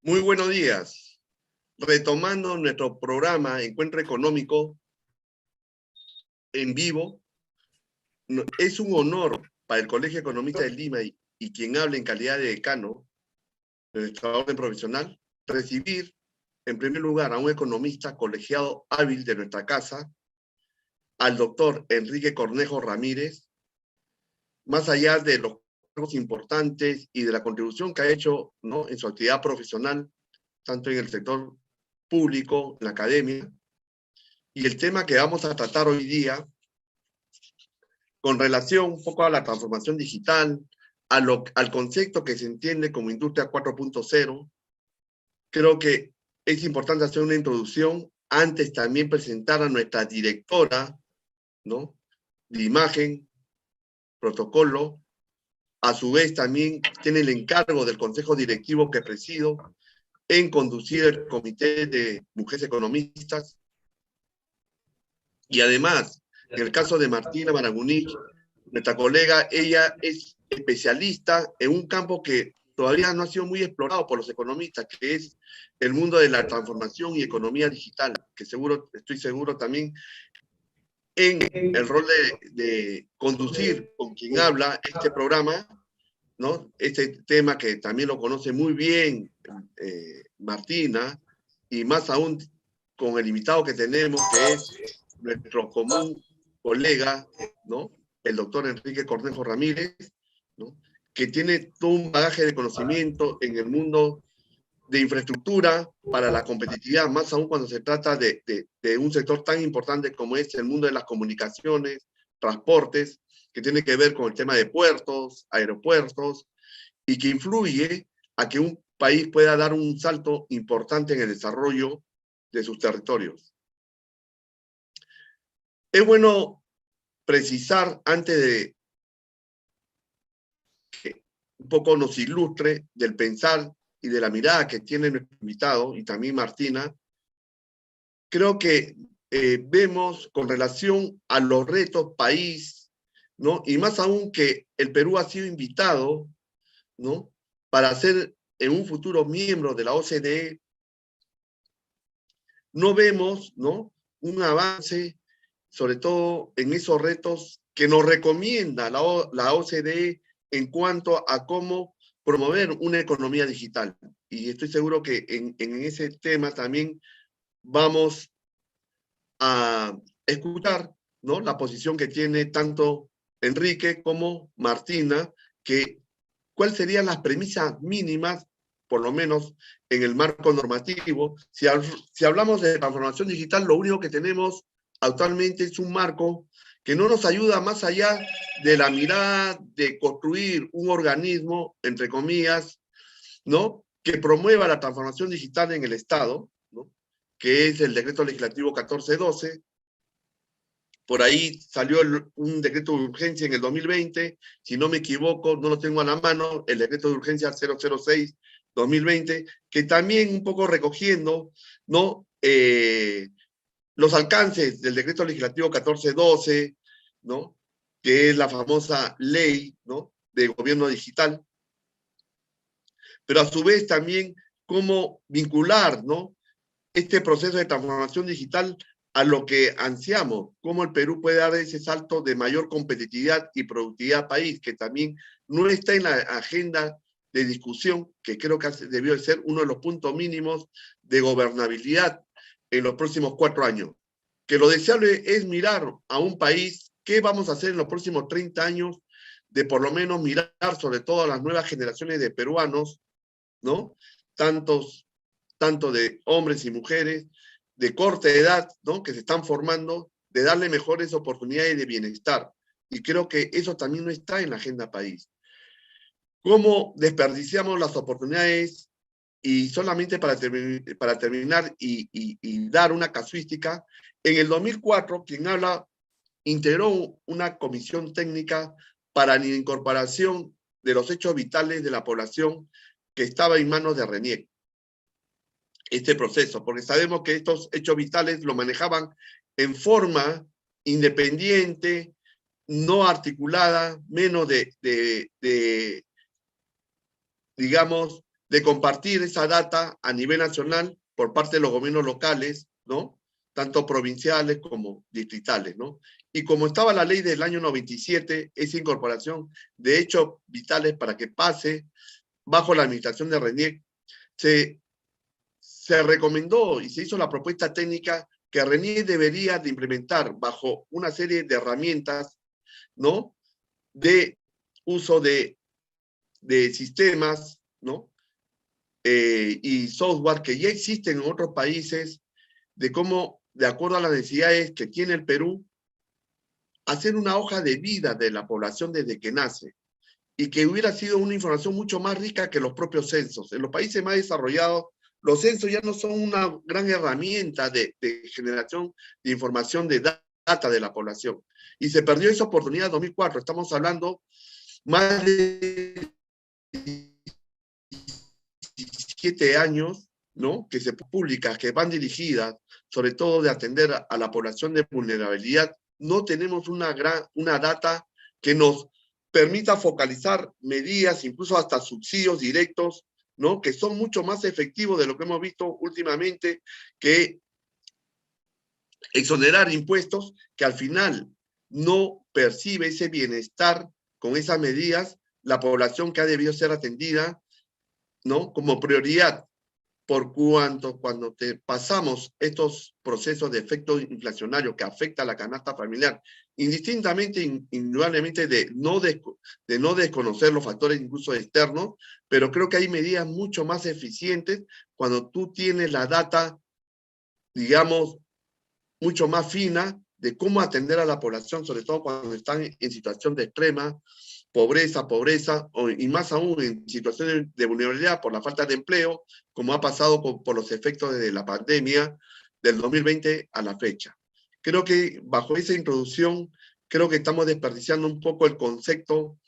Muy buenos días. Retomando nuestro programa Encuentro Económico en vivo, es un honor para el Colegio Economista de Lima y quien habla en calidad de decano de nuestra orden profesional, recibir en primer lugar a un economista colegiado hábil de nuestra casa, al doctor Enrique Cornejo Ramírez, más allá de los cargos importantes y de la contribución que ha hecho, ¿no?, en su actividad profesional, tanto en el sector público, en la academia. Y el tema que vamos a tratar hoy día, con relación un poco a la transformación digital, al concepto que se entiende como Industria 4.0, creo que es importante hacer una introducción, antes también presentar a nuestra directora, ¿no?, de imagen, protocolo. A su vez también tiene el encargo del Consejo Directivo que presido en conducir el Comité de Mujeres Economistas. Y además, en el caso de Martina Maragunich, nuestra colega, ella es especialista en un campo que todavía no ha sido muy explorado por los economistas, que es el mundo de la transformación y economía digital, que estoy seguro también en el rol de conducir con quien habla este programa, ¿no? Este tema que también lo conoce muy bien Martina, y más aún con el invitado que tenemos, que es nuestro común colega, ¿no?, el doctor Enrique Cornejo Ramírez, ¿no?, que tiene todo un bagaje de conocimiento en el mundo de infraestructura para la competitividad, más aún cuando se trata de un sector tan importante como es el mundo de las comunicaciones, transportes, que tiene que ver con el tema de puertos, aeropuertos, y que influye a que un país pueda dar un salto importante en el desarrollo de sus territorios. Es bueno precisar, antes de que un poco nos ilustre del pensar y de la mirada que tiene nuestro invitado, y también Martina, creo que vemos con relación a los retos país, ¿no?, y más aún que el Perú ha sido invitado, ¿no?, para ser en un futuro miembro de la OCDE, no vemos, ¿no?, un avance, sobre todo en esos retos que nos recomienda la OCDE en cuanto a cómo promover una economía digital. Y estoy seguro que en ese tema también vamos a escuchar, ¿no?, la posición que tiene tanto Enrique como Martina, que cuáles serían las premisas mínimas, por lo menos en el marco normativo. Si hablamos de transformación digital, lo único que tenemos actualmente es un marco que no nos ayuda más allá de la mirada de construir un organismo, entre comillas, ¿no?, que promueva la transformación digital en el Estado, ¿no?, que es el Decreto Legislativo 1412. Por ahí salió un decreto de urgencia en el 2020, si no me equivoco, no lo tengo a la mano, el decreto de urgencia 006-2020, que también un poco recogiendo, ¿no?, los alcances del decreto legislativo 1412, ¿no?, que es la famosa ley, ¿no?, de gobierno digital, pero a su vez también cómo vincular, ¿no?, este proceso de transformación digital a lo que ansiamos, cómo el Perú puede dar ese salto de mayor competitividad y productividad país, que también no está en la agenda de discusión, que creo que debió de ser uno de los puntos mínimos de gobernabilidad en los próximos 4 años. Que lo deseable es mirar a un país, qué vamos a hacer en los próximos 30 años, de por lo menos mirar sobre todo a las nuevas generaciones de peruanos, ¿no?, tanto de hombres y mujeres de corta edad, ¿no?, que se están formando, de darle mejores oportunidades de bienestar. Y creo que eso también no está en la agenda país. ¿Cómo desperdiciamos las oportunidades? Y solamente para terminar y dar una casuística, en el 2004, quien habla integró una comisión técnica para la incorporación de los hechos vitales de la población que estaba en manos de RENIEC. Este proceso, porque sabemos que estos hechos vitales lo manejaban en forma independiente, no articulada, menos digamos, de compartir esa data a nivel nacional por parte de los gobiernos locales, ¿no? Tanto provinciales como distritales, ¿no? Y como estaba la ley del año 97, esa incorporación de hechos vitales para que pase bajo la administración de RENIEC, se recomendó y se hizo la propuesta técnica que RENIEC debería de implementar bajo una serie de herramientas, ¿no? De uso de sistemas, ¿no? Y software que ya existen en otros países, de cómo, de acuerdo a las necesidades que tiene el Perú, hacer una hoja de vida de la población desde que nace, y que hubiera sido una información mucho más rica que los propios censos. En los países más desarrollados, los censos ya no son una gran herramienta de generación de información de data de la población. Y se perdió esa oportunidad en 2004. Estamos hablando más de 17 años, ¿no? Que se publican, que van dirigidas, sobre todo de atender a la población de vulnerabilidad. No tenemos una data que nos permita focalizar medidas, incluso hasta subsidios directos, ¿no? Que son mucho más efectivos de lo que hemos visto últimamente, que exonerar impuestos, que al final no percibe ese bienestar con esas medidas, la población que ha debido ser atendida, ¿no? Como prioridad. Por cuanto cuando pasamos estos procesos de efecto inflacionario que afecta a la canasta familiar, indistintamente, indudablemente de no desconocer los factores incluso externos, pero creo que hay medidas mucho más eficientes cuando tú tienes la data, digamos, mucho más fina de cómo atender a la población, sobre todo cuando están en situación de extrema pobreza, y más aún en situaciones de vulnerabilidad por la falta de empleo, como ha pasado por los efectos de la pandemia del 2020 a la fecha. Creo que bajo esa introducción, creo que estamos desperdiciando un poco el concepto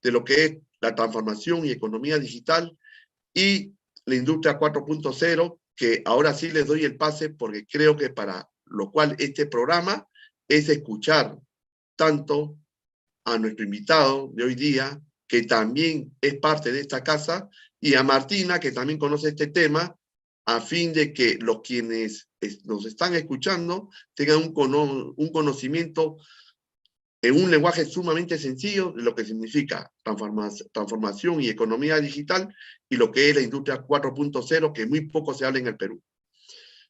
de lo que es la transformación y economía digital y la industria 4.0, que ahora sí les doy el pase porque creo que para lo cual este programa es escuchar tanto a nuestro invitado de hoy día, que también es parte de esta casa, y a Martina, que también conoce este tema, a fin de que los quienes nos están escuchando tengan un conocimiento en un lenguaje sumamente sencillo de lo que significa transformación y economía digital y lo que es la industria 4.0, que muy poco se habla en el Perú.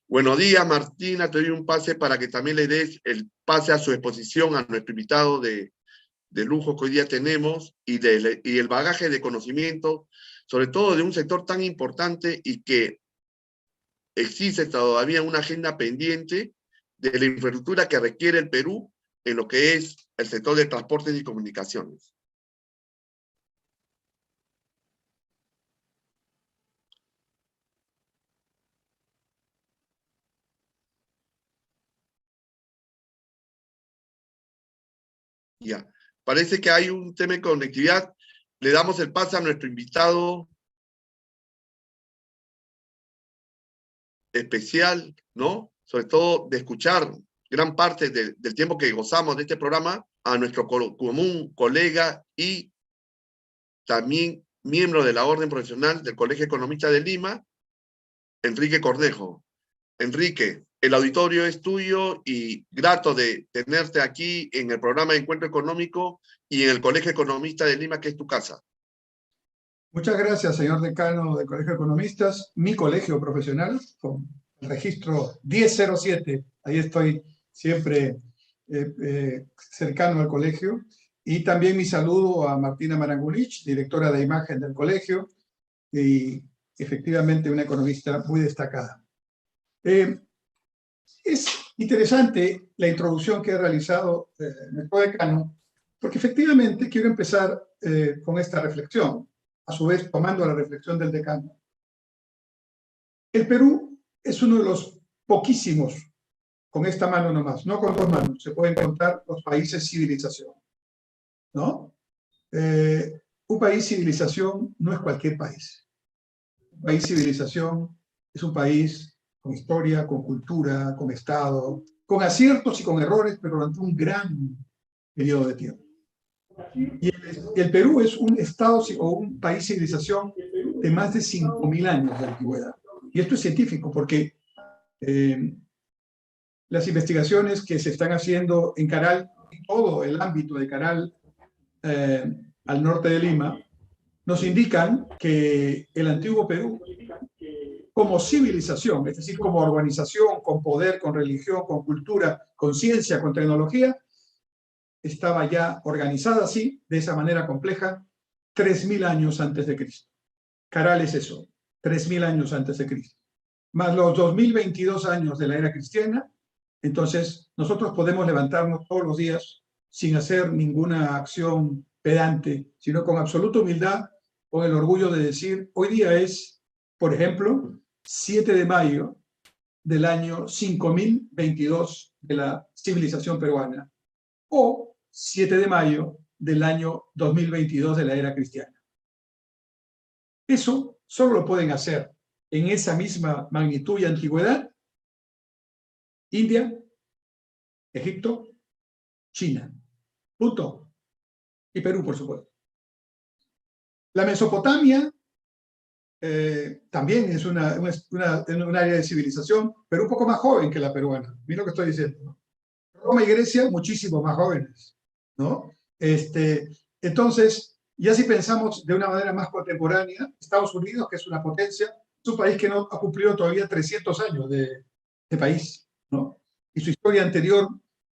Buenos días, Martina, te doy un pase para que también le des el pase a su exposición a nuestro invitado de lujo que hoy día tenemos y el bagaje de conocimiento, sobre todo de un sector tan importante y que existe todavía una agenda pendiente de la infraestructura que requiere el Perú en lo que es el sector de transportes y comunicaciones. Ya, parece que hay un tema de conectividad. Le damos el pase a nuestro invitado especial, ¿no? Sobre todo de escuchar gran parte del tiempo que gozamos de este programa a nuestro común colega y también miembro de la Orden Profesional del Colegio Economista de Lima, Enrique Cornejo. Enrique, el auditorio es tuyo y grato de tenerte aquí en el programa de Encuentro Económico y en el Colegio Economista de Lima, que es tu casa. Muchas gracias, señor decano del Colegio de Economistas, mi colegio profesional, con el registro 1007. Ahí estoy siempre cercano al colegio. Y también mi saludo a Martina Marangulich, directora de imagen del colegio, y efectivamente una economista muy destacada. Es interesante la introducción que ha realizado nuestro decano, porque efectivamente quiero empezar con esta reflexión, a su vez tomando la reflexión del decano. El Perú es uno de los poquísimos, con esta mano nomás, no con dos manos, se pueden contar los países civilización, ¿no? Un país civilización no es cualquier país. Un país civilización es un país con historia, con cultura, con Estado, con aciertos y con errores, pero durante un gran periodo de tiempo. Y el Perú es un Estado o un país civilización de más de 5.000 años de antigüedad. Y esto es científico porque las investigaciones que se están haciendo en Caral, en todo el ámbito de Caral al norte de Lima, nos indican que el antiguo Perú, como civilización, es decir, como organización, con poder, con religión, con cultura, con ciencia, con tecnología, estaba ya organizada así, de esa manera compleja, 3.000 años antes de Cristo. Caral es eso, 3.000 años antes de Cristo. Más los 2022 años de la era cristiana, entonces nosotros podemos levantarnos todos los días sin hacer ninguna acción pedante, sino con absoluta humildad, con el orgullo de decir, hoy día es, por ejemplo, 7 de mayo del año 5022 de la civilización peruana, o 7 de mayo del año 2022 de la era cristiana. Eso solo lo pueden hacer en esa misma magnitud y antigüedad India, Egipto, China, punto. Y Perú, por supuesto. La Mesopotamia también es un área de civilización, pero un poco más joven que la peruana. Mira lo que estoy diciendo, ¿no? Roma y Grecia, muchísimo más jóvenes, ¿no? Entonces, ya si pensamos de una manera más contemporánea, Estados Unidos, que es una potencia, es un país que no ha cumplido todavía 300 años de país, ¿no? Y su historia anterior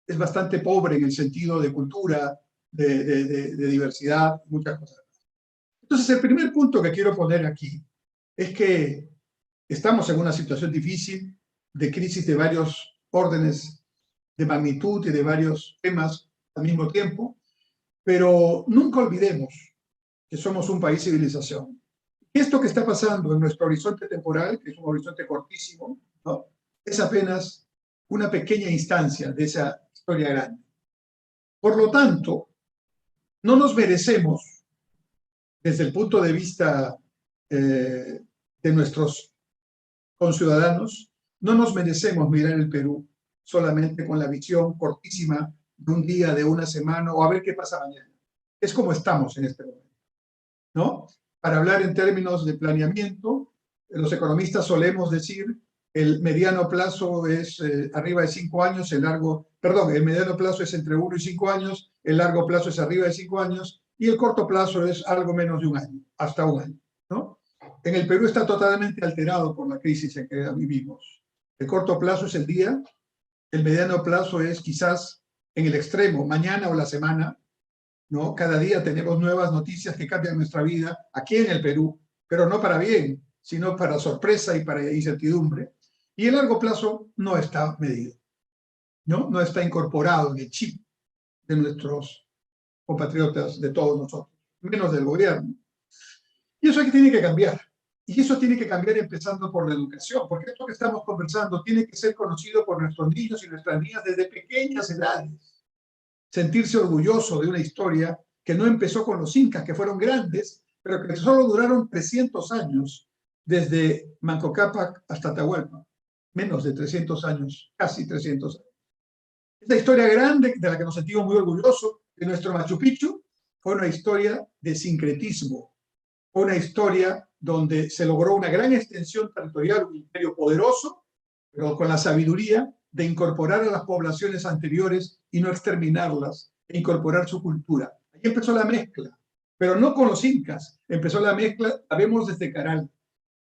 es bastante pobre en el sentido de cultura, de diversidad, muchas cosas. Entonces, el primer punto que quiero poner aquí es que estamos en una situación difícil de crisis de varios órdenes de magnitud y de varios temas al mismo tiempo, pero nunca olvidemos que somos un país civilización. Esto que está pasando en nuestro horizonte temporal, que es un horizonte cortísimo, ¿no?, es apenas una pequeña instancia de esa historia grande. Por lo tanto, no nos merecemos, desde el punto de vista de nuestros conciudadanos, no nos merecemos mirar el Perú solamente con la visión cortísima de un día, de una semana, o a ver qué pasa mañana. Es como estamos en este momento, ¿no? Para hablar en términos de planeamiento, los economistas solemos decir el mediano plazo es arriba de 5 años, el mediano plazo es entre 1 y 5 años, el largo plazo es arriba de 5 años, y el corto plazo es algo menos de 1 año, hasta 1 año, ¿no? En el Perú está totalmente alterado por la crisis en que vivimos. El corto plazo es el día, el mediano plazo es quizás en el extremo, mañana o la semana, ¿no? Cada día tenemos nuevas noticias que cambian nuestra vida aquí en el Perú, pero no para bien, sino para sorpresa y para incertidumbre. Y el largo plazo no está medido, ¿no? No está incorporado en el chip de nuestros compatriotas, de todos nosotros, menos del gobierno. Y eso tiene que cambiar. Y eso tiene que cambiar empezando por la educación, porque esto que estamos conversando tiene que ser conocido por nuestros niños y nuestras niñas desde pequeñas edades. Sentirse orgulloso de una historia que no empezó con los incas, que fueron grandes, pero que solo duraron 300 años, desde Manco Cápac hasta Atahualpa. Menos de 300 años, casi 300 años. Esta historia grande, de la que nos sentimos muy orgullosos, de nuestro Machu Picchu, fue una historia de sincretismo, fue una historia donde se logró una gran extensión territorial, un imperio poderoso, pero con la sabiduría de incorporar a las poblaciones anteriores y no exterminarlas, e incorporar su cultura. Ahí empezó la mezcla, pero no con los incas, empezó la mezcla, la vemos desde Caral.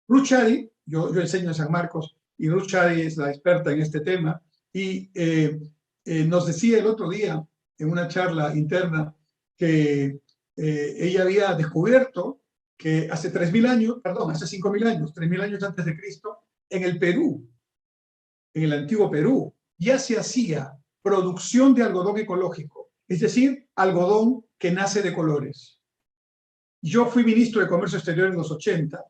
Ruth Shadi, yo enseño en San Marcos, y Ruth Shadi es la experta en este tema, y nos decía el otro día, en una charla interna, que ella había descubierto que hace 3.000 años, perdón, hace 5.000 años, 3.000 años antes de Cristo, en el Perú, en el antiguo Perú, ya se hacía producción de algodón ecológico, es decir, algodón que nace de colores. Yo fui ministro de Comercio Exterior en los 80,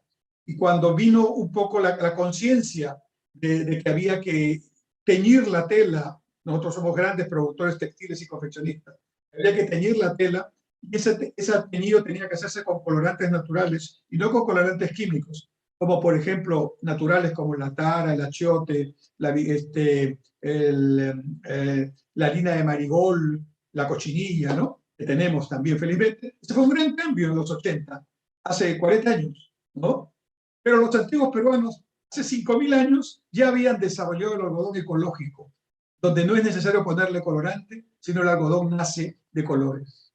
y cuando vino un poco la conciencia de que había que teñir la tela, nosotros somos grandes productores textiles y confeccionistas, había que teñir la tela, y ese teñido tenía que hacerse con colorantes naturales y no con colorantes químicos, como por ejemplo naturales como la tara, el achiote, la harina de marigol, la cochinilla, ¿no?, que tenemos también felizmente. Este fue un gran cambio en los 80, hace 40 años. ¿no? Pero los antiguos peruanos, hace 5.000 años, ya habían desarrollado el algodón ecológico, donde no es necesario ponerle colorante, sino el algodón nace de colores.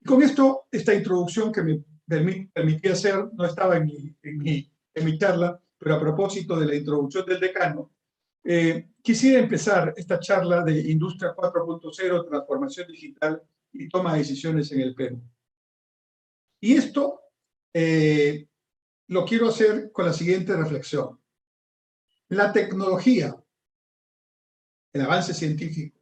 Y con esto, esta introducción que me permití hacer, no estaba en mi charla, pero a propósito de la introducción del decano, quisiera empezar esta charla de Industria 4.0, transformación digital y toma de decisiones en el Perú. Y esto lo quiero hacer con la siguiente reflexión. La tecnología, el avance científico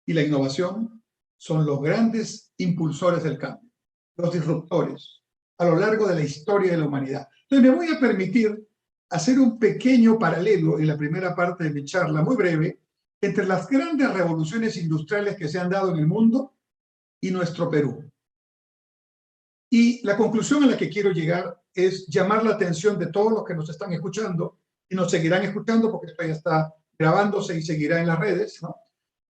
y la innovación son los grandes impulsores del cambio, los disruptores, a lo largo de la historia de la humanidad. Entonces me voy a permitir hacer un pequeño paralelo en la primera parte de mi charla, muy breve, entre las grandes revoluciones industriales que se han dado en el mundo y nuestro Perú. Y la conclusión a la que quiero llegar es llamar la atención de todos los que nos están escuchando y nos seguirán escuchando porque esto ya está grabándose y seguirá en las redes, ¿no?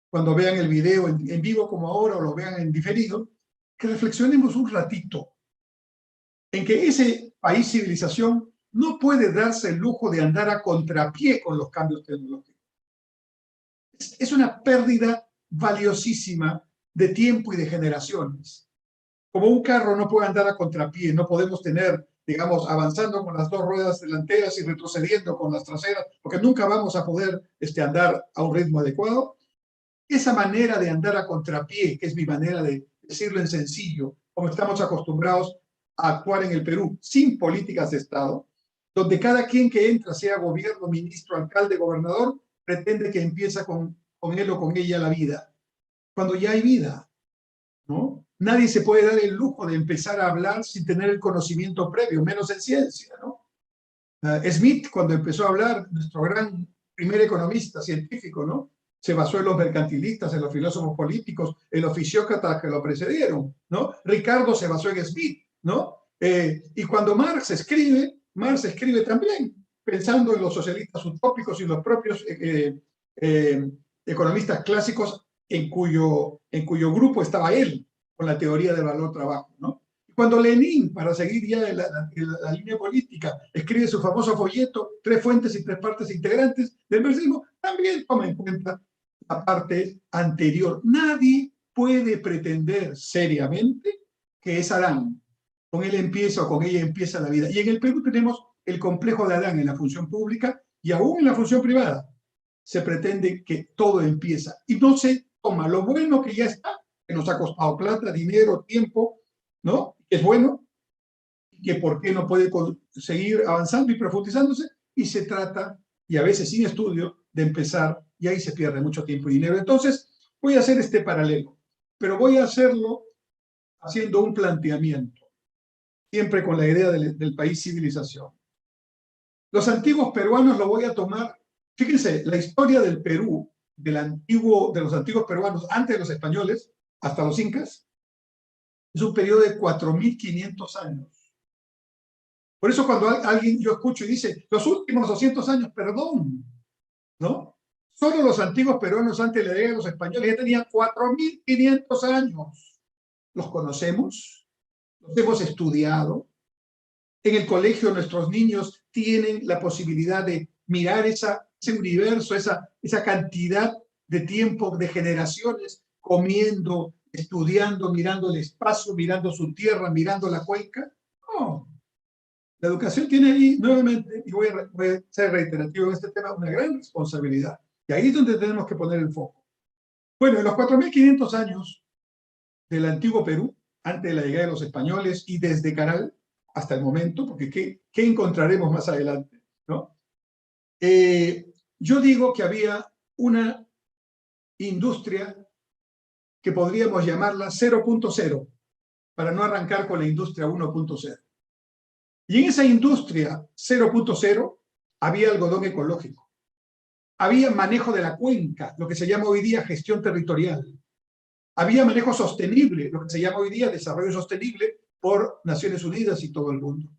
Cuando vean el video en vivo como ahora o lo vean en diferido, que reflexionemos un ratito en que ese país civilización no puede darse el lujo de andar a contrapié con los cambios tecnológicos. Es una pérdida valiosísima de tiempo y de generaciones. Como un carro no puede andar a contrapié, no podemos tener, digamos, avanzando con las dos ruedas delanteras y retrocediendo con las traseras, porque nunca vamos a poder andar a un ritmo adecuado. Esa manera de andar a contrapié, que es mi manera de decirlo en sencillo, como estamos acostumbrados a actuar en el Perú, sin políticas de Estado, donde cada quien que entra, sea gobierno, ministro, alcalde, gobernador, pretende que empieza con él o con ella la vida, cuando ya hay vida, ¿no? Nadie se puede dar el lujo de empezar a hablar sin tener el conocimiento previo, menos en ciencia, ¿no? Smith, cuando empezó a hablar, nuestro gran primer economista científico, ¿no? Se basó en los mercantilistas, en los filósofos políticos, en los fisiócratas que lo precedieron, ¿no? Ricardo se basó en Smith, ¿no? Y cuando Marx escribe también pensando en los socialistas utópicos y los propios economistas clásicos en cuyo grupo estaba él, con la teoría del valor-trabajo, ¿no? Cuando Lenin, para seguir ya la línea política, escribe su famoso folleto, 3 fuentes y 3 partes integrantes del marxismo, también toma en cuenta la parte anterior. Nadie puede pretender seriamente que es Adán. Con él empieza o con ella empieza la vida. Y en el Perú tenemos el complejo de Adán en la función pública y aún en la función privada. Se pretende que todo empieza y no se toma lo bueno que ya está, que nos ha costado plata, dinero, tiempo, ¿no? Que es bueno, que por qué no puede seguir avanzando y profundizándose, y se trata, y a veces sin estudio, de empezar, y ahí se pierde mucho tiempo y dinero. Entonces, voy a hacer este paralelo, pero voy a hacerlo haciendo un planteamiento, siempre con la idea del país civilización. Los antiguos peruanos lo voy a tomar, fíjense, la historia del Perú, de los antiguos peruanos, antes de los españoles, hasta los incas, es un periodo de 4.500 años. Por eso cuando alguien yo escucho y dice, los últimos 200 años, perdón, ¿no? Solo los antiguos peruanos antes de la llegada de los españoles ya tenían 4.500 años. ¿Los conocemos? ¿Los hemos estudiado? En el colegio nuestros niños tienen la posibilidad de mirar ese universo, esa cantidad de tiempo, de generaciones, comiendo, estudiando, mirando el espacio, mirando su tierra, mirando la cuenca. No. La educación tiene ahí, nuevamente, y voy a ser reiterativo en este tema, una gran responsabilidad. Y ahí es donde tenemos que poner el foco. Bueno, en los 4.500 años del antiguo Perú, antes de la llegada de los españoles y desde Caral hasta el momento, porque ¿qué encontraremos más adelante? ¿No? Yo digo que había una industria que podríamos llamarla 0.0, para no arrancar con la industria 1.0. Y en esa industria 0.0 había algodón ecológico. Había manejo de la cuenca, lo que se llama hoy día gestión territorial. Había manejo sostenible, lo que se llama hoy día desarrollo sostenible por Naciones Unidas y todo el mundo.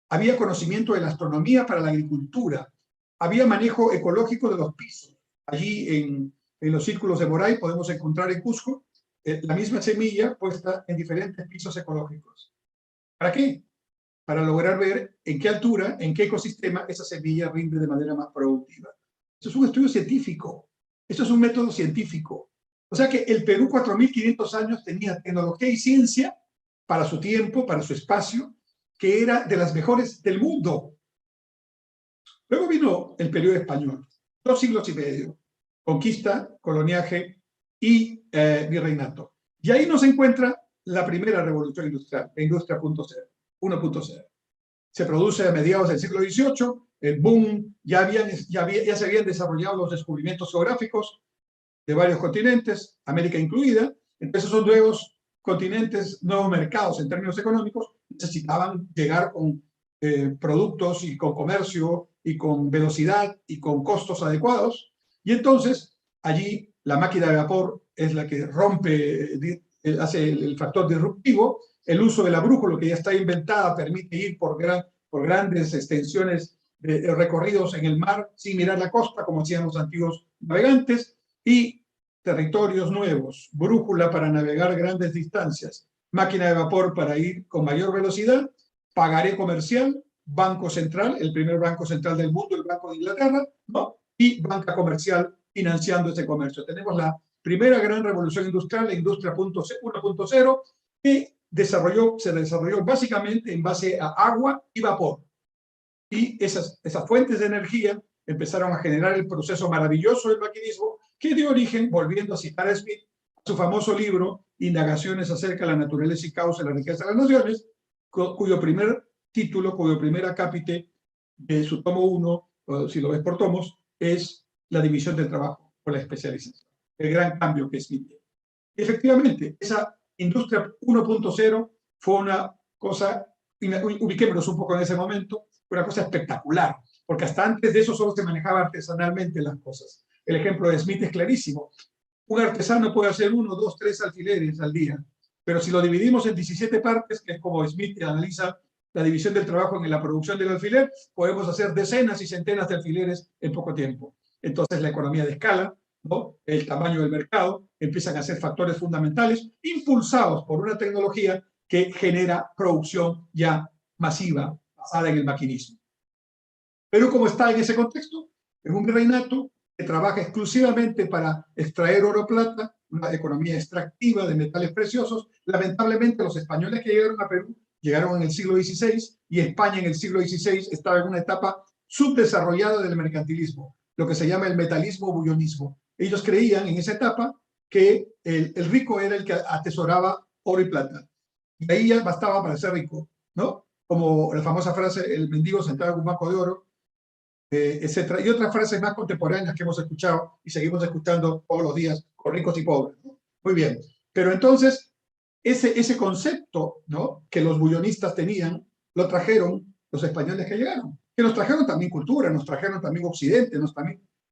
Había conocimiento de la astronomía para la agricultura. Había manejo ecológico de los pisos. Allí en los círculos de Moray podemos encontrar en Cusco la misma semilla puesta en diferentes pisos ecológicos. ¿Para qué? para lograr ver en qué altura, en qué ecosistema esa semilla rinde de manera más productiva. Eso es un estudio científico, eso es un método científico. O sea que el Perú 4.500 años tenía tecnología y ciencia para su tiempo, para su espacio, que era de las mejores del mundo. Luego vino el periodo español, 2 siglos y medio, conquista, coloniaje y virreinato. Y ahí nos encuentra la primera revolución industrial, la industria 1.0. Se produce a mediados del siglo XVIII, el boom, ya se habían desarrollado los descubrimientos geográficos de varios continentes, América incluida. Entonces esos nuevos continentes, nuevos mercados en términos económicos, necesitaban llegar con productos y con comercio y con velocidad y con costos adecuados. Y entonces allí la máquina de vapor es la que rompe, hace el factor disruptivo. El uso de la brújula, que ya está inventada, permite ir por grandes extensiones de recorridos en el mar sin mirar la costa, como hacían los antiguos navegantes, y territorios nuevos, brújula para navegar grandes distancias, máquina de vapor para ir con mayor velocidad, pagaré comercial, banco central, el primer banco central del mundo, el Banco de Inglaterra, ¿no? Y banca comercial financiando ese comercio. Tenemos la primera gran revolución industrial, la industria 1.0, que se desarrolló básicamente en base a agua y vapor. Y esas fuentes de energía empezaron a generar el proceso maravilloso del maquinismo, que dio origen, volviendo a citar a Smith, a su famoso libro Indagaciones acerca de la naturaleza y causa de la riqueza de las naciones, cuyo primer título, cuyo primer acápite de su tomo 1, si lo ves por tomos, es la división del trabajo o la especialización. El gran cambio que Smith dio. Efectivamente, esa industria 1.0 fue una cosa, ubiquémonos un poco en ese momento, una cosa espectacular, porque hasta antes de eso solo se manejaba artesanalmente las cosas. El ejemplo de Smith es clarísimo. Un artesano puede hacer 1, 2, 3 alfileres al día, pero si lo dividimos en 17 partes, que es como Smith analiza la división del trabajo en la producción del alfiler, podemos hacer decenas y centenas de alfileres en poco tiempo. Entonces la economía de escala, ¿no? El tamaño del mercado, empiezan a ser factores fundamentales, impulsados por una tecnología que genera producción ya masiva, basada en el maquinismo. Perú, ¿cómo está en ese contexto? Es un virreinato que trabaja exclusivamente para extraer oro o plata, una economía extractiva de metales preciosos. Lamentablemente, los españoles que llegaron a Perú llegaron en el siglo XVI y España en el siglo XVI estaba en una etapa subdesarrollada del mercantilismo, lo que se llama el metalismo-bullonismo. Ellos creían en esa etapa que el rico era el que atesoraba oro y plata. Y ahí ya bastaba para ser rico, ¿no? Como la famosa frase, el mendigo sentado en un banco de oro, etcétera. Y otras frases más contemporáneas que hemos escuchado y seguimos escuchando todos los días con ricos y pobres, ¿no? Muy bien. Pero entonces, ese concepto, ¿no?, que los bullonistas tenían, lo trajeron los españoles que llegaron. Que nos trajeron también cultura, nos trajeron también occidente, nos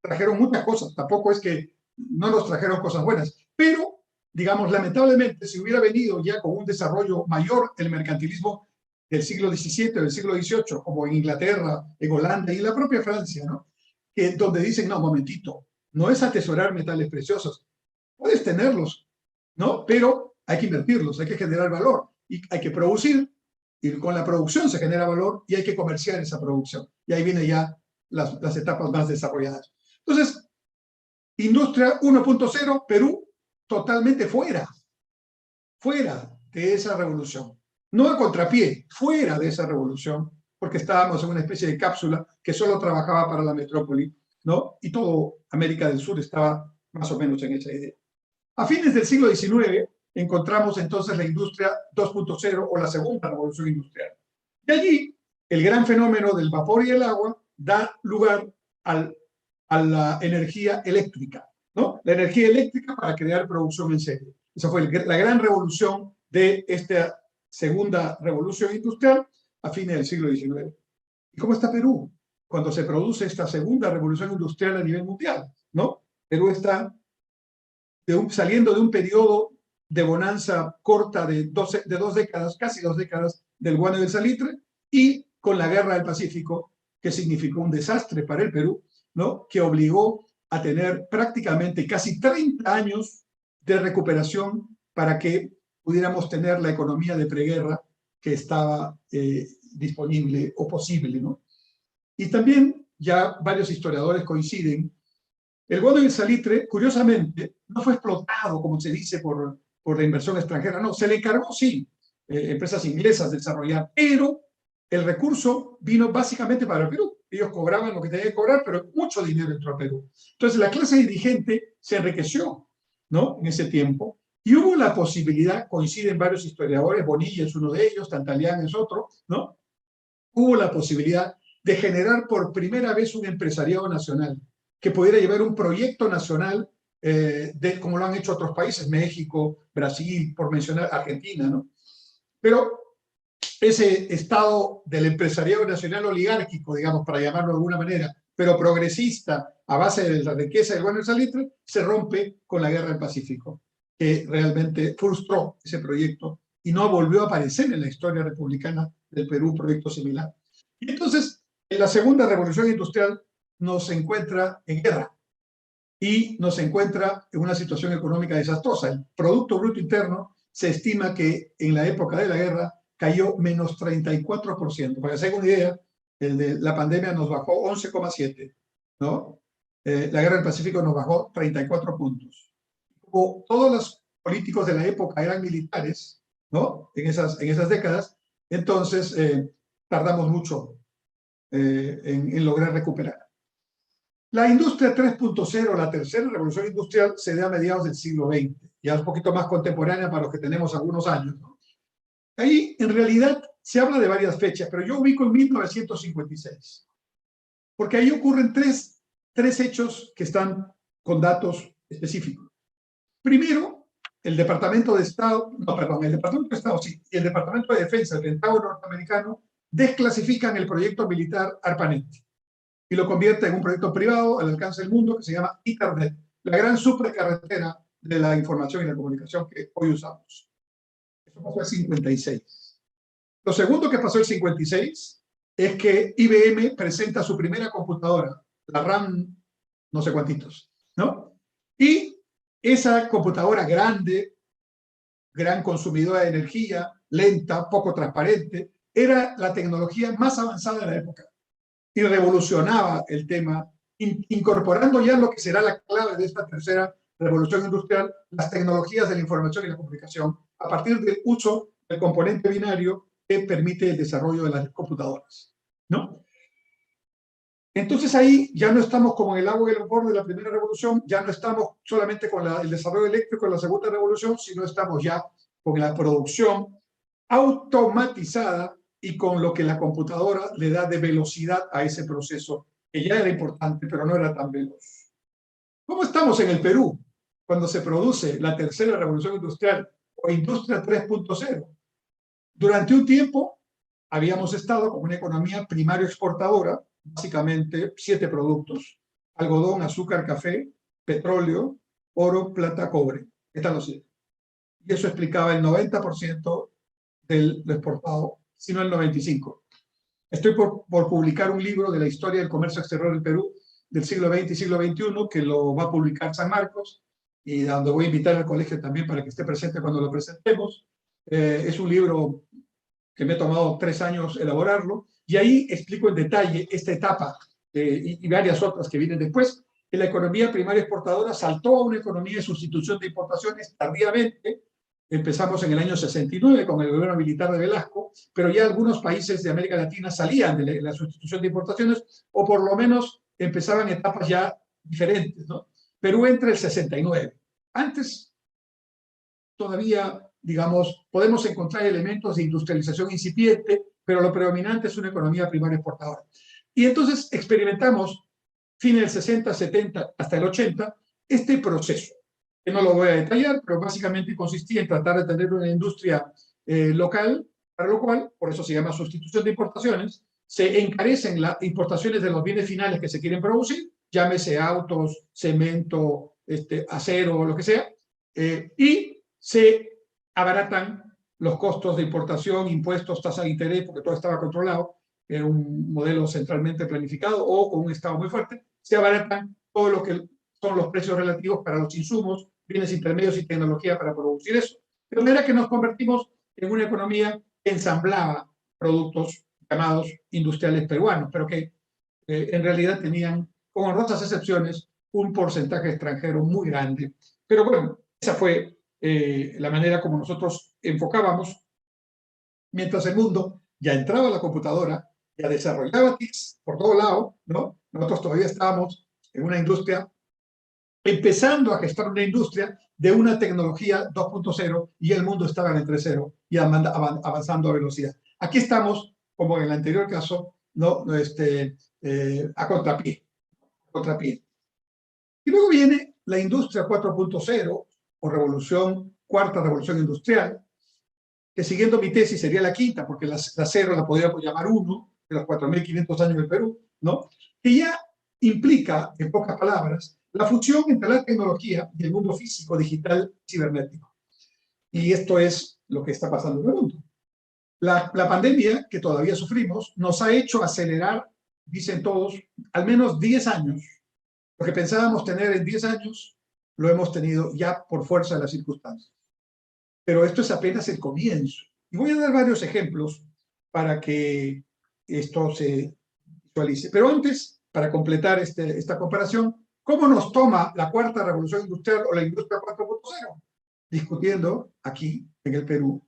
trajeron muchas cosas. Tampoco es que no nos trajeron cosas buenas. Pero, digamos, lamentablemente, si hubiera venido ya con un desarrollo mayor el mercantilismo del siglo XVII, del siglo XVIII, como en Inglaterra, en Holanda y en la propia Francia, ¿no?, donde dicen, no, momentito, no es atesorar metales preciosos, puedes tenerlos, ¿no?, pero hay que invertirlos, hay que generar valor, y hay que producir, y con la producción se genera valor, y hay que comerciar esa producción. Y ahí vienen ya las etapas más desarrolladas. Entonces, industria 1.0, Perú, totalmente fuera de esa revolución. No a contrapié, fuera de esa revolución, porque estábamos en una especie de cápsula que solo trabajaba para la metrópoli, ¿no? Y todo América del Sur estaba más o menos en esa idea. A fines del siglo XIX encontramos entonces la industria 2.0 o la segunda revolución industrial. Y allí el gran fenómeno del vapor y el agua da lugar a la energía eléctrica, ¿no? La energía eléctrica para crear producción en serie. Esa fue la gran revolución de esta segunda revolución industrial a fines del siglo XIX. ¿Y cómo está Perú cuando se produce esta segunda revolución industrial a nivel mundial, ¿no? Perú está saliendo de un periodo de bonanza corta de 2 décadas, casi 2 décadas, del guano y del salitre, y con la Guerra del Pacífico, que significó un desastre para el Perú, ¿no?, que obligó a tener prácticamente casi 30 años de recuperación para que pudiéramos tener la economía de preguerra que estaba disponible o posible, ¿no? Y también ya varios historiadores coinciden, el bono del salitre, curiosamente, no fue explotado, como se dice, por la inversión extranjera, no, se le encargó, sí, empresas inglesas desarrollar, pero el recurso vino básicamente para el Perú. Ellos cobraban lo que tenían que cobrar, pero mucho dinero entró a Perú. Entonces la clase dirigente se enriqueció, ¿no? En ese tiempo. Y hubo la posibilidad, coinciden varios historiadores, Bonilla es uno de ellos, Tantalián es otro, ¿no? Hubo la posibilidad de generar por primera vez un empresariado nacional que pudiera llevar un proyecto nacional como lo han hecho otros países, México, Brasil, por mencionar Argentina, ¿no? Pero ese estado del empresariado nacional oligárquico, digamos, para llamarlo de alguna manera, pero progresista, a base de la riqueza del bono del salitre, se rompe con la guerra del Pacífico, que realmente frustró ese proyecto y no volvió a aparecer en la historia republicana del Perú un proyecto similar. Y entonces, en la segunda revolución industrial nos encuentra en guerra y nos encuentra en una situación económica desastrosa. El Producto Bruto Interno se estima que en la época de la guerra cayó menos 34%. Para que se hagan una idea, la pandemia nos bajó 11,7%, ¿no? La guerra del Pacífico nos bajó 34 puntos. Como todos los políticos de la época eran militares, ¿no? En esas décadas, entonces tardamos mucho en lograr recuperar. La industria 3.0, la tercera revolución industrial, se da a mediados del siglo XX, ya un poquito más contemporánea para los que tenemos algunos años, ¿no? Ahí, en realidad, se habla de varias fechas, pero yo ubico en 1956, porque ahí ocurren tres hechos que están con datos específicos. Primero, el Departamento de Estado, no, perdón, el Departamento de Estado, sí, y el Departamento de Defensa del Pentágono norteamericano desclasifican el proyecto militar ARPANET y lo convierte en un proyecto privado al alcance del mundo que se llama Internet, la gran supercarretera de la información y la comunicación que hoy usamos. Eso pasó el 56. Lo segundo que pasó el 56 es que IBM presenta su primera computadora, la RAM no sé cuántitos, ¿no? Y esa computadora grande, gran consumidora de energía, lenta, poco transparente, era la tecnología más avanzada de la época y revolucionaba el tema, incorporando ya lo que será la clave de esta tercera revolución industrial, las tecnologías de la información y la comunicación, a partir del uso del componente binario que permite el desarrollo de las computadoras, ¿no? Entonces ahí ya no estamos como en el agua y el vapor de la primera revolución, ya no estamos solamente con el desarrollo eléctrico de la segunda revolución, sino estamos ya con la producción automatizada y con lo que la computadora le da de velocidad a ese proceso, que ya era importante, pero no era tan veloz. ¿Cómo estamos en el Perú cuando se produce la tercera revolución industrial o industria 3.0? Durante un tiempo habíamos estado con una economía primario exportadora, básicamente 7 productos: algodón, azúcar, café, petróleo, oro, plata, cobre. Están los 7. Y eso explicaba el 90% de lo exportado, sino el 95%. Estoy por publicar un libro de la historia del comercio exterior del Perú del siglo XX y siglo XXI, que lo va a publicar San Marcos, y donde voy a invitar al colegio también para que esté presente cuando lo presentemos. Es un libro que me ha tomado 3 años elaborarlo, y ahí explico en detalle esta etapa y varias otras que vienen después, que la economía primaria exportadora saltó a una economía de sustitución de importaciones tardíamente. Empezamos en el año 69 con el gobierno militar de Velasco, pero ya algunos países de América Latina salían de la sustitución de importaciones, o por lo menos empezaban etapas ya diferentes, ¿no? Perú entra el 69. Antes, todavía, digamos, podemos encontrar elementos de industrialización incipiente, pero lo predominante es una economía primaria exportadora. Y entonces experimentamos, fines del 60, 70, hasta el 80, este proceso, que no lo voy a detallar, pero básicamente consistía en tratar de tener una industria local, para lo cual, por eso se llama sustitución de importaciones, se encarecen las importaciones de los bienes finales que se quieren producir, llámese autos, cemento, acero o lo que sea, y se abaratan los costos de importación, impuestos, tasa de interés, porque todo estaba controlado, era un modelo centralmente planificado o con un Estado muy fuerte, se abaratan todo lo que son los precios relativos para los insumos, bienes intermedios y tecnología para producir eso. De manera que nos convertimos en una economía que ensamblaba productos llamados industriales peruanos, pero que en realidad tenían, con honrosas excepciones, un porcentaje extranjero muy grande. Pero bueno, esa fue la manera como nosotros enfocábamos, mientras el mundo ya entraba a la computadora, ya desarrollaba TICs por todo lado, ¿no? Nosotros todavía estábamos en una industria, empezando a gestar una industria de una tecnología 2.0 y el mundo estaba en el 3.0 y avanzando a velocidad. Aquí estamos, como en el anterior caso, ¿no? A contrapié, contrapié. Y luego viene la industria 4.0 o cuarta revolución industrial, que siguiendo mi tesis sería la quinta, porque la cero la podríamos llamar uno, de los 4.500 años del Perú, ¿no? Que ya implica, en pocas palabras, la fusión entre la tecnología y el mundo físico, digital, cibernético. Y esto es lo que está pasando en el mundo. La pandemia que todavía sufrimos nos ha hecho acelerar, dicen todos, al menos 10 años. Lo que pensábamos tener en 10 años, lo hemos tenido ya por fuerza de las circunstancias. Pero esto es apenas el comienzo. Y voy a dar varios ejemplos para que esto se visualice. Pero antes, para completar esta comparación, ¿cómo nos toma la cuarta revolución industrial o la industria 4.0? Discutiendo aquí, en el Perú,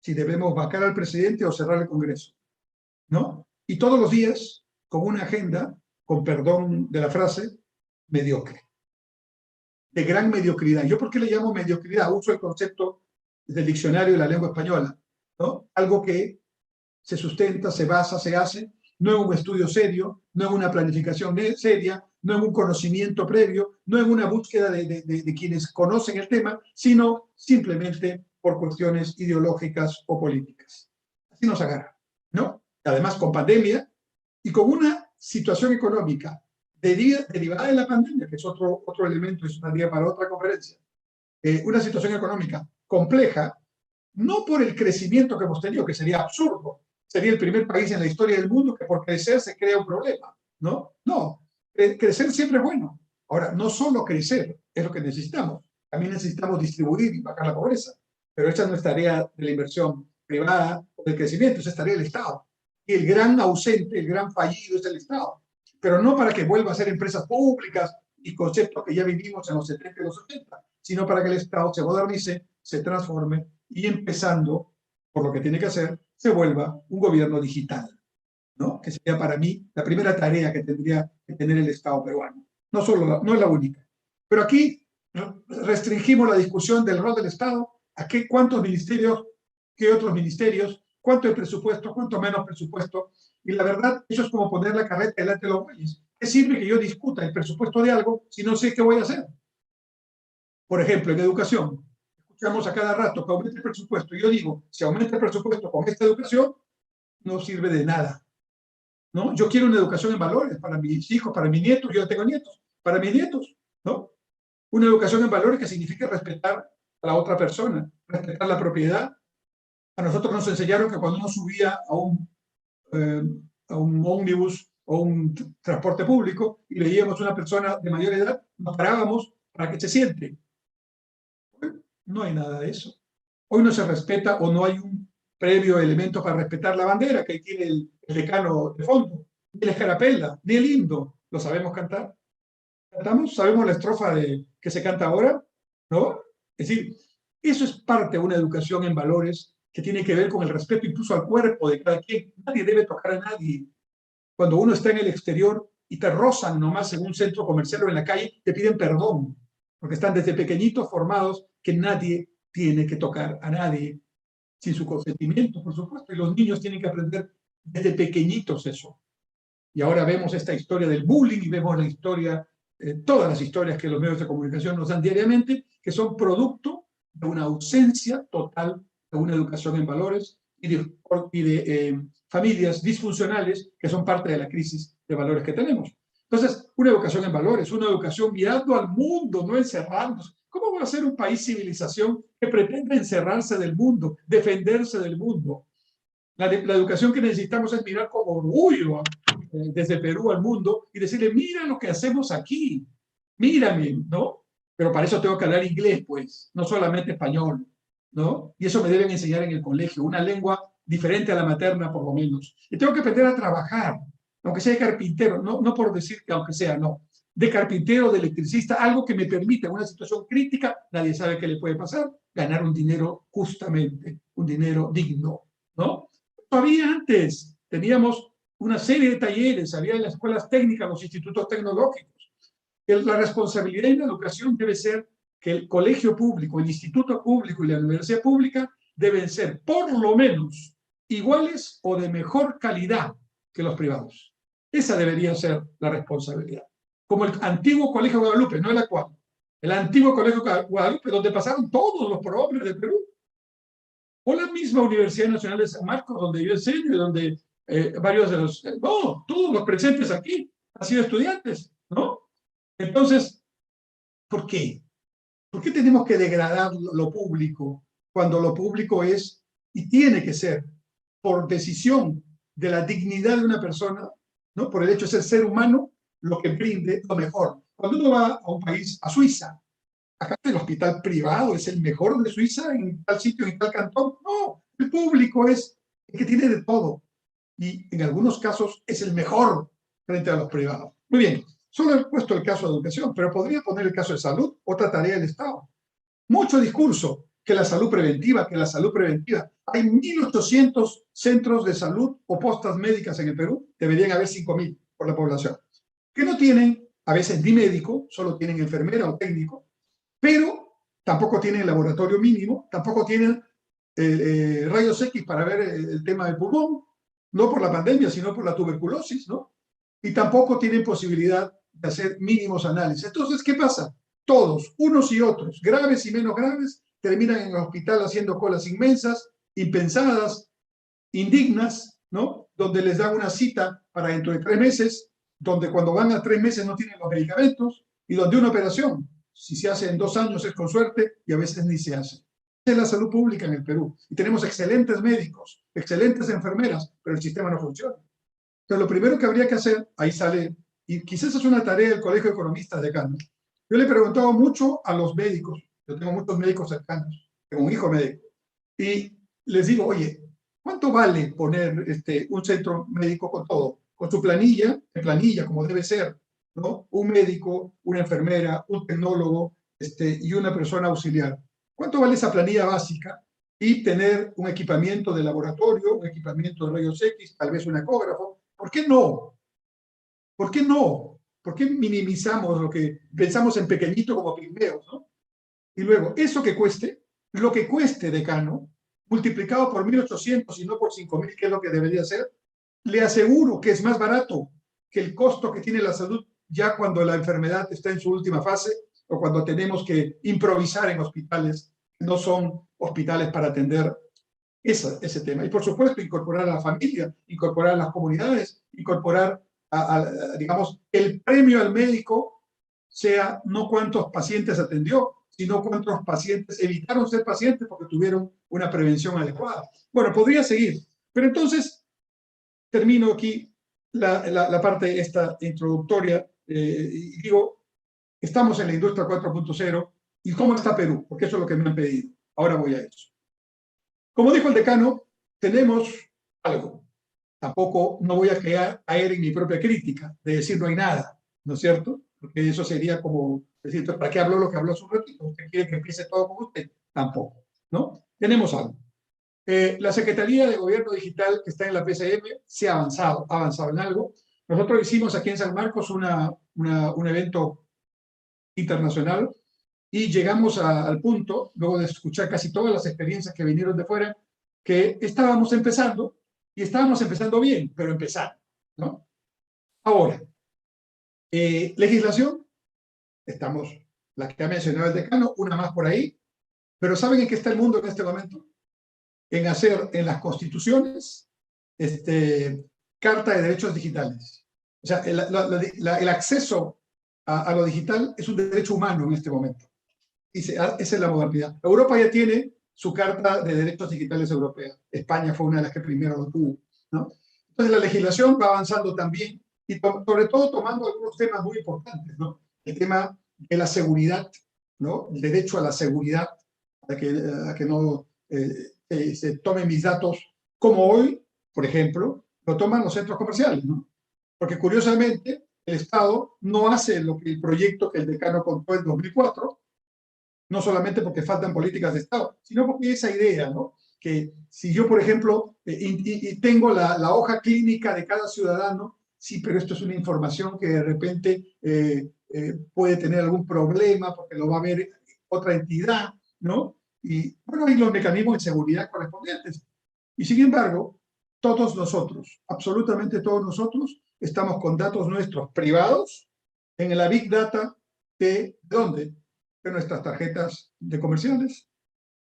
si debemos vacar al presidente o cerrar el Congreso, ¿no? Y todos los días, con una agenda, con perdón de la frase, mediocre. De gran mediocridad. ¿Yo por qué le llamo mediocridad? Uso el concepto del diccionario de la lengua española, ¿no? Algo que se sustenta, se basa, se hace, no en un estudio serio, no en una planificación seria, no en un conocimiento previo, no en una búsqueda de quienes conocen el tema, sino simplemente por cuestiones ideológicas o políticas. Así nos agarra, ¿no? Además, con pandemia y con una situación económica derivada de la pandemia, que es otro elemento, es una idea para otra conferencia, una situación económica compleja, no por el crecimiento que hemos tenido, que sería absurdo, sería el primer país en la historia del mundo que por crecer se crea un problema, ¿no? No, crecer siempre es bueno. Ahora, no solo crecer es lo que necesitamos, también necesitamos distribuir y bajar la pobreza, pero esa no es tarea de la inversión privada o del crecimiento, esa es tarea del Estado. Y el gran ausente, el gran fallido es el Estado, pero no para que vuelva a ser empresas públicas y conceptos que ya vivimos en los 70 y los 80, sino para que el Estado se modernice, se transforme y empezando por lo que tiene que hacer, se vuelva un gobierno digital, ¿no? Que sería para mí la primera tarea que tendría que tener el Estado peruano. No es la única. Pero aquí restringimos la discusión del rol del Estado a cuántos ministerios, qué otros ministerios, cuánto el presupuesto, cuánto menos presupuesto. Y la verdad, eso es como poner la carreta delante de los bueyes. ¿Qué sirve que yo discuta el presupuesto de algo si no sé qué voy a hacer? Por ejemplo, en educación, escuchamos a cada rato que aumente el presupuesto. Y yo digo, si aumenta el presupuesto con esta educación, no sirve de nada, ¿no? Yo quiero una educación en valores para mis hijos, para mis nietos, yo ya tengo nietos, para mis nietos, ¿no? Una educación en valores que significa respetar a la otra persona, respetar la propiedad. A nosotros nos enseñaron que cuando uno subía a un ómnibus o un transporte público y veíamos a una persona de mayor edad, nos parábamos para que se siente. No hay nada de eso. Hoy no se respeta o no hay un previo elemento para respetar la bandera que tiene el decano de fondo, ni la escarapela, ni el himno. ¿Lo sabemos cantar? ¿Cantamos? ¿Sabemos la estrofa que se canta ahora? ¿No? Es decir, eso es parte de una educación en valores que tiene que ver con el respeto incluso al cuerpo de cada quien. Nadie debe tocar a nadie. Cuando uno está en el exterior y te rozan nomás en un centro comercial o en la calle, te piden perdón, porque están desde pequeñitos formados que nadie tiene que tocar a nadie sin su consentimiento, por supuesto, y los niños tienen que aprender desde pequeñitos eso. Y ahora vemos esta historia del bullying y vemos la historia, todas las historias que los medios de comunicación nos dan diariamente, que son producto de una ausencia total de una educación en valores y de familias disfuncionales que son parte de la crisis de valores que tenemos. Entonces, una educación en valores, una educación mirando al mundo, no encerrándose. ¿Cómo va a ser un país civilización que pretende encerrarse del mundo, defenderse del mundo? La educación que necesitamos es mirar con orgullo desde Perú al mundo y decirle, mira lo que hacemos aquí, mírame, ¿no? Pero para eso tengo que hablar inglés, pues, no solamente español, ¿no? Y eso me deben enseñar en el colegio, una lengua diferente a la materna por lo menos. Y tengo que aprender a trabajar, aunque sea de carpintero, no por decir que aunque sea, no, de carpintero, de electricista, algo que me permita en una situación crítica, nadie sabe qué le puede pasar, ganar un dinero justamente, un dinero digno, ¿no? Todavía antes teníamos una serie de talleres, había en las escuelas técnicas, los institutos tecnológicos. La responsabilidad en la educación debe ser que el colegio público, el instituto público y la universidad pública deben ser por lo menos iguales o de mejor calidad que los privados. Esa debería ser la responsabilidad. Como el antiguo Colegio Guadalupe, no el actual. El antiguo Colegio Guadalupe, donde pasaron todos los prohombres del Perú. O la misma Universidad Nacional de San Marcos, donde yo enseño y donde varios de los, no, todos los presentes aquí han sido estudiantes, ¿no? Entonces, ¿por qué? ¿Por qué tenemos que degradar lo público cuando lo público es y tiene que ser por decisión de la dignidad de una persona, ¿no? Por el hecho de ser humano, lo que brinde lo mejor? Cuando uno va a un país, a Suiza, acá el hospital privado es el mejor de Suiza en tal sitio, en tal cantón. No, el público es el que tiene de todo y en algunos casos es el mejor frente a los privados. Muy bien, solo he puesto el caso de educación, pero podría poner el caso de salud, otra tarea del Estado. Mucho discurso, que la salud preventiva, que la salud preventiva. Hay 1.800 centros de salud o postas médicas en el Perú, deberían haber 5.000 por la población, que no tienen a veces ni médico, solo tienen enfermera o técnico, pero tampoco tienen laboratorio mínimo, tampoco tienen rayos X para ver el tema del pulmón, no por la pandemia, sino por la tuberculosis, ¿no? Y tampoco tienen posibilidad de hacer mínimos análisis. Entonces, ¿qué pasa? Todos, unos y otros, graves y menos graves, terminan en el hospital haciendo colas inmensas, impensadas, indignas, ¿no? Donde les dan una cita para dentro de 3 meses, donde cuando van a 3 meses no tienen los medicamentos, y donde una operación, si se hace en 2 años es con suerte, y a veces ni se hace. Esa es la salud pública en el Perú. Y tenemos excelentes médicos, excelentes enfermeras, pero el sistema no funciona. Entonces, lo primero que habría que hacer, ahí sale, y quizás es una tarea del Colegio de Economistas de Cano. Yo le he preguntado mucho a los médicos, yo tengo muchos médicos cercanos, tengo un hijo médico, y les digo, oye, ¿cuánto vale poner un centro médico con todo? Con su planilla, en planilla, como debe ser, ¿no? Un médico, una enfermera, un tecnólogo y una persona auxiliar. ¿Cuánto vale esa planilla básica? Y tener un equipamiento de laboratorio, un equipamiento de rayos X, tal vez un ecógrafo. ¿Por qué no? ¿Por qué no? ¿Por qué minimizamos lo que pensamos en pequeñito como pigmeos, ¿no? Y luego, eso que cueste, lo que cueste, decano, multiplicado por 1.800 y no por 5.000, que es lo que debería ser, le aseguro que es más barato que el costo que tiene la salud ya cuando la enfermedad está en su última fase o cuando tenemos que improvisar en hospitales que no son hospitales para atender ese tema. Y por supuesto, incorporar a la familia, incorporar a las comunidades, incorporar, digamos, el premio al médico sea no cuántos pacientes atendió, sino cuántos pacientes evitaron ser pacientes porque tuvieron una prevención adecuada. Bueno, podría seguir, pero entonces termino aquí la parte esta introductoria y digo, estamos en la industria 4.0 y ¿cómo está Perú? Porque eso es lo que me han pedido. Ahora voy a eso. Como dijo el decano, tenemos algo. Tampoco no voy a caer en mi propia crítica de decir no hay nada, ¿no es cierto? Porque eso sería como decir, ¿para qué habló lo que habló hace un ratito? ¿Usted quiere que empiece todo con usted? Tampoco, ¿no? Tenemos algo. La Secretaría de Gobierno Digital que está en la PCM se ha avanzado en algo. Nosotros hicimos aquí en San Marcos un evento internacional y llegamos al punto, luego de escuchar casi todas las experiencias que vinieron de fuera, que estábamos empezando y estábamos empezando bien, pero empezar, ¿no? Ahora, legislación, estamos, la que ha mencionado el decano, una más por ahí, pero ¿saben en qué está el mundo en este momento? En hacer en las constituciones carta de derechos digitales. O sea, el acceso a lo digital es un derecho humano en este momento. Y esa es la modernidad. Europa ya tiene su Carta de Derechos Digitales Europea. España fue una de las que primero lo tuvo, ¿no? Entonces la legislación va avanzando también y sobre todo tomando algunos temas muy importantes, ¿no? El tema de la seguridad, ¿no? El derecho a la seguridad, a que no se tomen mis datos como hoy, por ejemplo, lo toman los centros comerciales, ¿no? Porque curiosamente el Estado no hace lo que el proyecto que el decano contó en 2004, no solamente porque faltan políticas de Estado, sino porque esa idea, ¿no? Que si yo, por ejemplo, tengo la hoja clínica de cada ciudadano, sí, pero esto es una información que de repente puede tener algún problema porque lo va a ver otra entidad, ¿no? Y bueno, hay los mecanismos de seguridad correspondientes. Y sin embargo, todos nosotros, absolutamente todos nosotros, estamos con datos nuestros privados en la Big Data de ¿dónde? De nuestras tarjetas de comerciales,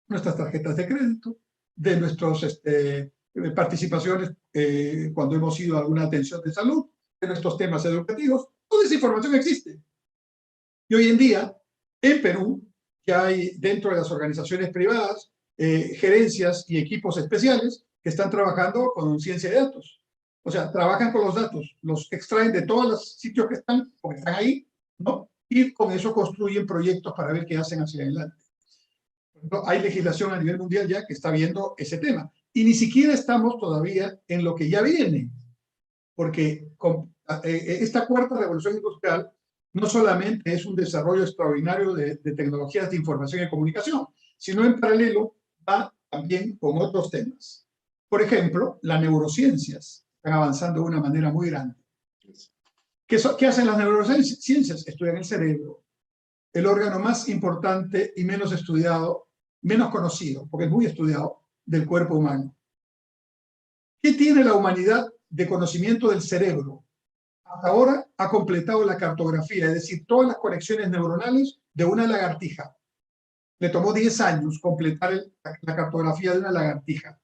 nuestras tarjetas de crédito, de nuestras participaciones cuando hemos ido a alguna atención de salud, de nuestros temas educativos. Toda esa información existe. Y hoy en día, en Perú, que hay dentro de las organizaciones privadas, gerencias y equipos especiales que están trabajando con ciencia de datos. O sea, trabajan con los datos, los extraen de todos los sitios que están, porque están ahí, ¿no? Y con eso construyen proyectos para ver qué hacen hacia adelante. Hay legislación a nivel mundial ya que está viendo ese tema. Y ni siquiera estamos todavía en lo que ya viene, porque esta cuarta revolución industrial no solamente es un desarrollo extraordinario de tecnologías de información y comunicación, sino en paralelo va también con otros temas. Por ejemplo, las neurociencias están avanzando de una manera muy grande. ¿Qué hacen las neurociencias? Estudian el cerebro, el órgano más importante y menos estudiado, menos conocido, porque es muy estudiado, del cuerpo humano. ¿Qué tiene la humanidad de conocimiento del cerebro? Hasta ahora ha completado la cartografía, es decir, todas las conexiones neuronales de una lagartija. Le tomó 10 años completar la cartografía de una lagartija.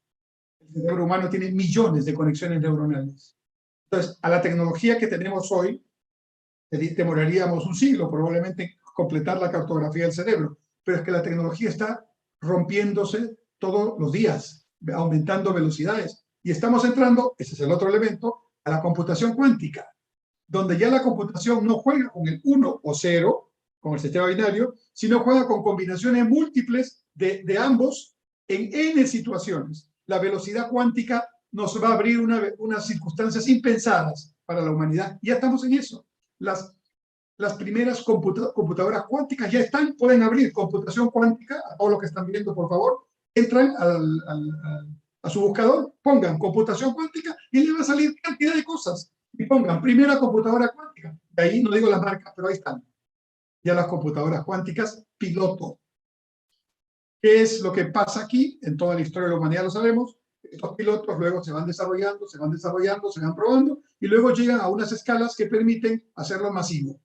El cerebro humano tiene millones de conexiones neuronales. Entonces, a la tecnología que tenemos hoy, demoraríamos un siglo probablemente completar la cartografía del cerebro, pero es que la tecnología está rompiéndose todos los días, aumentando velocidades. Y estamos entrando, ese es el otro elemento, a la computación cuántica, donde ya la computación no juega con el 1 o 0, con el sistema binario, sino juega con combinaciones múltiples de ambos en n situaciones. La velocidad cuántica nos va a abrir unas circunstancias impensadas para la humanidad. Ya estamos en eso. Las primeras computadoras cuánticas ya están, pueden abrir computación cuántica, a todos los que están viendo, por favor, entran a su buscador, pongan computación cuántica y le va a salir cantidad de cosas. Y pongan primera computadora cuántica. De ahí no digo las marcas, pero ahí están. Ya las computadoras cuánticas piloto. ¿Qué es lo que pasa aquí? En toda la historia de la humanidad lo sabemos. Estos pilotos luego se van desarrollando, se van probando y luego llegan a unas escalas que permiten hacerlo masivo.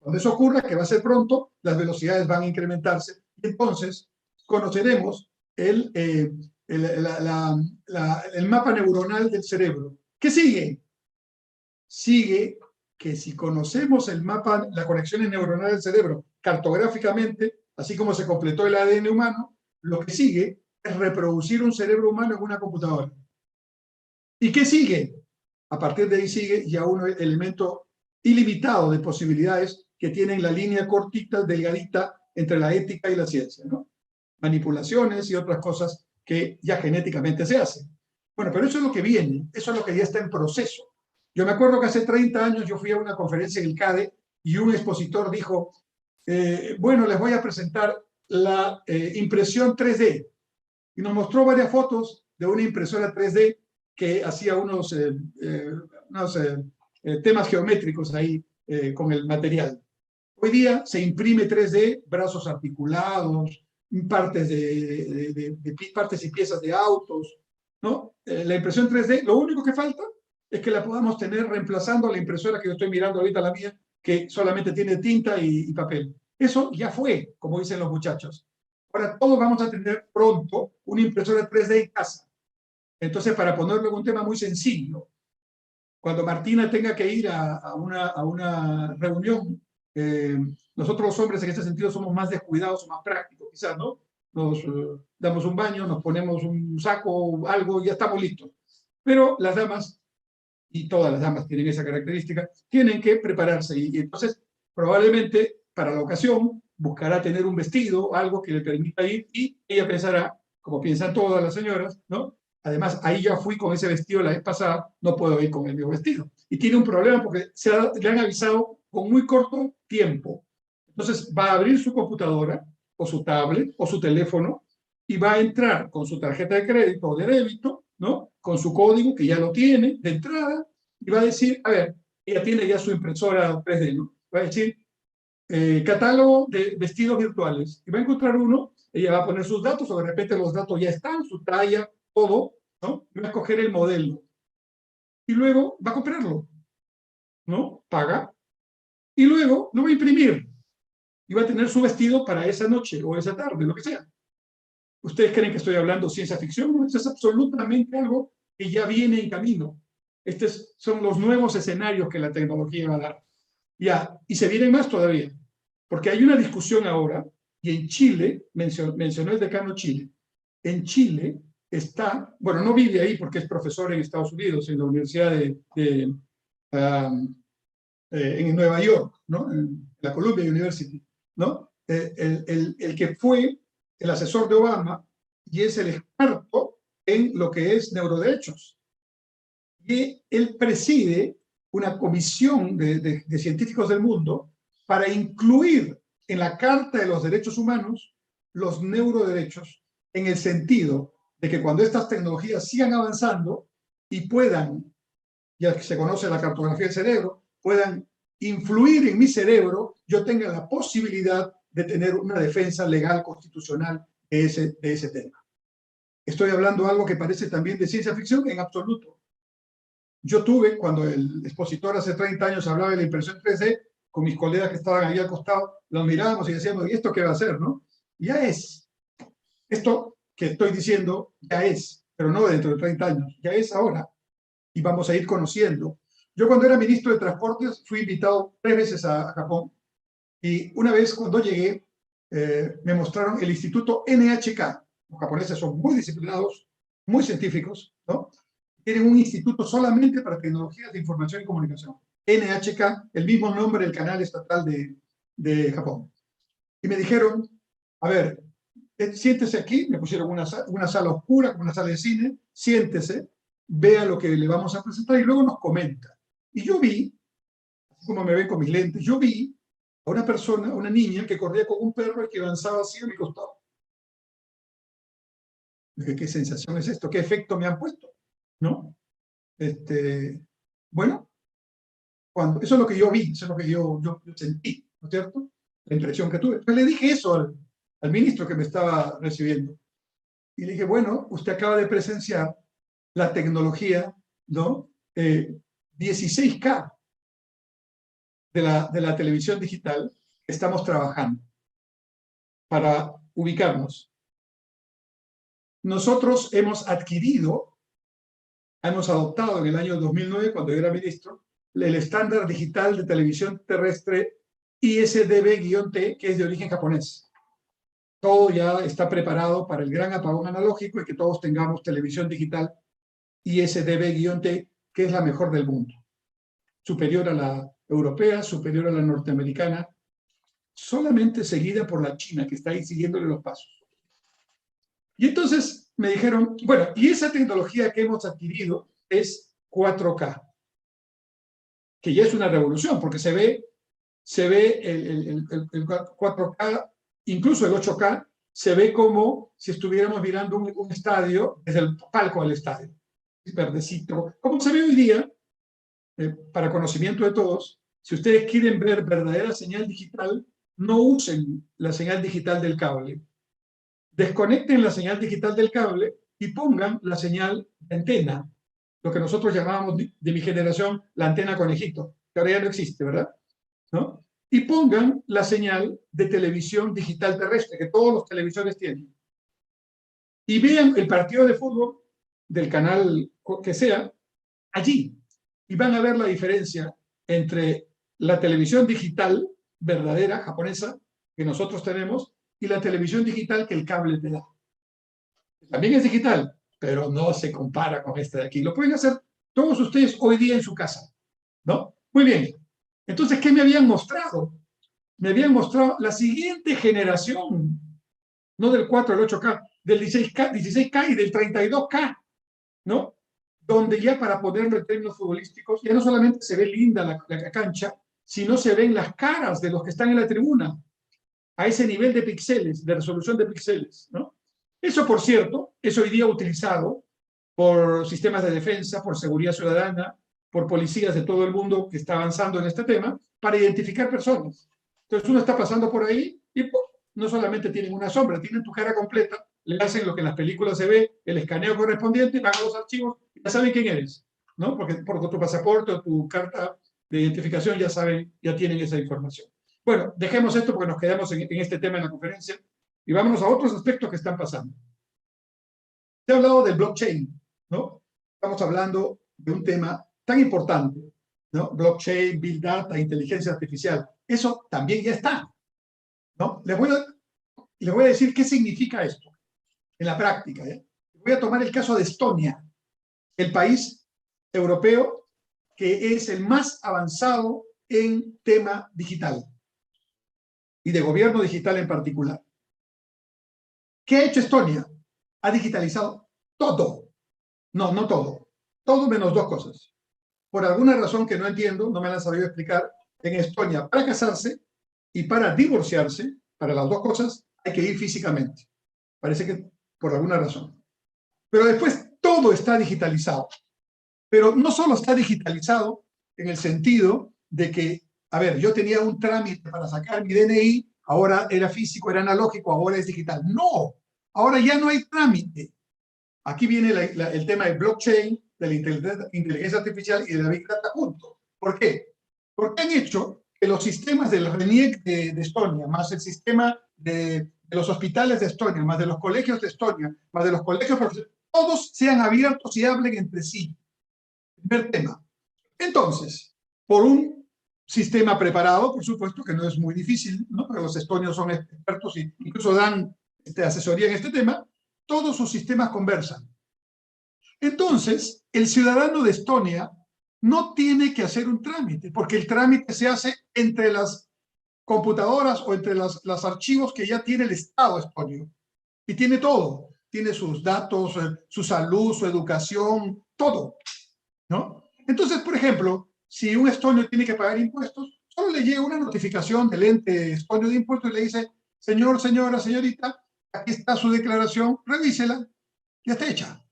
Cuando eso ocurra, que va a ser pronto, las velocidades van a incrementarse y entonces conoceremos el mapa neuronal del cerebro. ¿Qué sigue? Sigue que si conocemos el mapa, las conexiones neuronales del cerebro cartográficamente, así como se completó el ADN humano, lo que sigue es reproducir un cerebro humano en una computadora. ¿Y qué sigue? A partir de ahí sigue ya un elemento ilimitado de posibilidades que tienen la línea cortita, delgadita, entre la ética y la ciencia, ¿no? Manipulaciones y otras cosas que ya genéticamente se hacen. Bueno, pero eso es lo que viene, eso es lo que ya está en proceso. Yo me acuerdo que hace 30 años yo fui a una conferencia en el CADE y un expositor dijo, bueno, les voy a presentar la impresión 3D. Y nos mostró varias fotos de una impresora 3D que hacía unos temas geométricos ahí con el material. Hoy día se imprime 3D, brazos articulados, partes partes y piezas de autos, ¿no? La impresión 3D, lo único que falta es que la podamos tener reemplazando la impresora que yo estoy mirando ahorita, la mía, que solamente tiene tinta y papel. Eso ya fue, como dicen los muchachos. Ahora todos vamos a tener pronto una impresora 3D en casa. Entonces, para ponerlo en un tema muy sencillo, cuando Martina tenga que ir a una reunión, nosotros los hombres en este sentido somos más descuidados o más prácticos, quizás, ¿no? Nos damos un baño, nos ponemos un saco, algo y ya estamos listos. Pero las damas, y todas las damas tienen esa característica, tienen que prepararse. Y entonces, probablemente, para la ocasión, buscará tener un vestido, algo que le permita ir, y ella pensará, como piensan todas las señoras, ¿no? Además, ahí ya fui con ese vestido la vez pasada, no puedo ir con el mismo vestido. Y tiene un problema porque le han avisado con muy corto tiempo. Entonces, va a abrir su computadora, o su tablet, o su teléfono, y va a entrar con su tarjeta de crédito o de débito, ¿no? Con su código, que ya lo tiene de entrada, y va a decir, a ver, ella tiene ya su impresora 3D, ¿no? Va a decir, catálogo de vestidos virtuales. Y va a encontrar uno, ella va a poner sus datos, o de repente los datos ya están, su talla, todo, ¿no? Y va a escoger el modelo. Y luego va a comprarlo, ¿no? Paga. Y luego lo va a imprimir. Y va a tener su vestido para esa noche o esa tarde, lo que sea. ¿Ustedes creen que estoy hablando ciencia ficción? No, esto es absolutamente algo que ya viene en camino. Estos son los nuevos escenarios que la tecnología va a dar. Ya, y se vienen más todavía, porque hay una discusión ahora, y en Chile, mencionó el decano Chile, en Chile está, bueno, no vive ahí porque es profesor en Estados Unidos, en la Universidad en Nueva York, ¿no? En la Columbia University, ¿no? El que fue el asesor de Obama y es el experto en lo que es neuroderechos. Y él preside una comisión de científicos del mundo para incluir en la Carta de los Derechos Humanos los neuroderechos, en el sentido de que cuando estas tecnologías sigan avanzando y puedan, ya que se conoce la cartografía del cerebro, puedan influir en mi cerebro, yo tenga la posibilidad de tener una defensa legal constitucional de ese tema. Estoy hablando de algo que parece también de ciencia ficción, en absoluto. Yo tuve, cuando el expositor hace 30 años hablaba de la impresión 3D, con mis colegas que estaban ahí al costado, los mirábamos y decíamos, ¿y esto qué va a hacer, no? Ya es. Esto que estoy diciendo ya es, pero no dentro de 30 años, ya es ahora. Y vamos a ir conociendo. Yo cuando era ministro de Transportes fui invitado 3 veces a Japón, y una vez cuando llegué me mostraron el instituto NHK. Los japoneses son muy disciplinados, muy científicos, ¿no? Tienen un instituto solamente para tecnologías de información y comunicación. NHK, el mismo nombre del canal estatal de Japón. Y me dijeron, a ver, siéntese aquí, me pusieron una sala oscura, como una sala de cine, siéntese, vea lo que le vamos a presentar y luego nos comenta. Y yo vi, así como me ven con mis lentes, yo vi a una persona, una niña que corría con un perro y que avanzaba así a mi costado. Dije, ¿qué sensación es esto? ¿Qué efecto me han puesto? ¿No? Bueno, eso es lo que yo vi, eso es lo que yo sentí, ¿no es cierto? La impresión que tuve. Entonces le dije eso al ministro que me estaba recibiendo. Y le dije, bueno, usted acaba de presenciar la tecnología, ¿no? 16K de la televisión digital que estamos trabajando para ubicarnos. Nosotros hemos adoptado en el año 2009, cuando yo era ministro, el estándar digital de televisión terrestre ISDB-T, que es de origen japonés. Todo ya está preparado para el gran apagón analógico y que todos tengamos televisión digital ISDB-T, que es la mejor del mundo. Superior a la europea, superior a la norteamericana, solamente seguida por la China, que está ahí siguiéndole los pasos. Y entonces me dijeron, bueno, y esa tecnología que hemos adquirido es 4K, que ya es una revolución, porque se ve el 4K, incluso el 8K, se ve como si estuviéramos mirando un estadio desde el palco del estadio. Es verdecito. Como se ve hoy día, para conocimiento de todos, si ustedes quieren ver verdadera señal digital, no usen la señal digital del cable. Desconecten la señal digital del cable y pongan la señal de antena, lo que nosotros llamábamos de mi generación la antena conejito, que ahora ya no existe, ¿verdad? ¿No? Y pongan la señal de televisión digital terrestre, que todos los televisores tienen. Y vean el partido de fútbol del canal que sea allí. Y van a ver la diferencia entre la televisión digital verdadera, japonesa, que nosotros tenemos, y la televisión digital que el cable te da. También es digital, pero no se compara con esta de aquí. Lo pueden hacer todos ustedes hoy día en su casa, ¿no? Muy bien. Entonces, ¿qué me habían mostrado? Me habían mostrado la siguiente generación, no del 4 al 8K, del 16K y del 32K. ¿no? Donde ya, para ponerlo en términos futbolísticos, ya no solamente se ve linda la cancha, sino se ven las caras de los que están en la tribuna, a ese nivel de píxeles, de resolución de píxeles, ¿no? Eso, por cierto, es hoy día utilizado por sistemas de defensa, por seguridad ciudadana, por policías de todo el mundo que está avanzando en este tema, para identificar personas. Entonces uno está pasando por ahí y ¡pum!, no solamente tienen una sombra, tienen tu cara completa, le hacen lo que en las películas se ve, el escaneo correspondiente, van a los archivos y ya saben quién eres, ¿no? Porque por tu pasaporte o tu carta de identificación ya saben, ya tienen esa información. Bueno, dejemos esto porque nos quedamos en este tema en la conferencia y vámonos a otros aspectos que están pasando. Se ha hablado del blockchain, ¿no? Estamos hablando de un tema tan importante, ¿no? Blockchain, Big Data, inteligencia artificial. Eso también ya está, ¿no? Les voy a decir qué significa esto en la práctica, ¿eh? Voy a tomar el caso de Estonia, el país europeo que es el más avanzado en tema digital y de gobierno digital en particular. ¿Qué ha hecho Estonia? Ha digitalizado todo. No, no todo. Todo menos dos cosas. Por alguna razón que no entiendo, no me la han sabido explicar, en Estonia, para casarse y para divorciarse, para las dos cosas, hay que ir físicamente. Parece que por alguna razón. Pero después todo está digitalizado. Pero no solo está digitalizado en el sentido de que, a ver, yo tenía un trámite para sacar mi DNI, ahora era físico, era analógico, ahora es digital. No, ahora ya no hay trámite. Aquí viene el tema de blockchain, de la inteligencia artificial y de la Big Data juntos. ¿Por qué? Porque han hecho que los sistemas del RENIEC de Estonia, más el sistema de los hospitales de Estonia, más de los colegios de Estonia, más de los colegios profesionales, todos sean abiertos y hablen entre sí. Primer tema. Entonces, por un sistema preparado, por supuesto que no es muy difícil, ¿no? Porque los estonios son expertos e incluso dan asesoría en este tema, todos sus sistemas conversan. Entonces, el ciudadano de Estonia no tiene que hacer un trámite, porque el trámite se hace entre las computadoras o entre los archivos que ya tiene el Estado estonio. Y tiene todo. Tiene sus datos, su salud, su educación, todo, ¿no? Entonces, por ejemplo, si un estonio tiene que pagar impuestos, solo le llega una notificación del ente estonio de impuestos y le dice: señor, señora, señorita, aquí está su declaración, revísela, ya está hecha.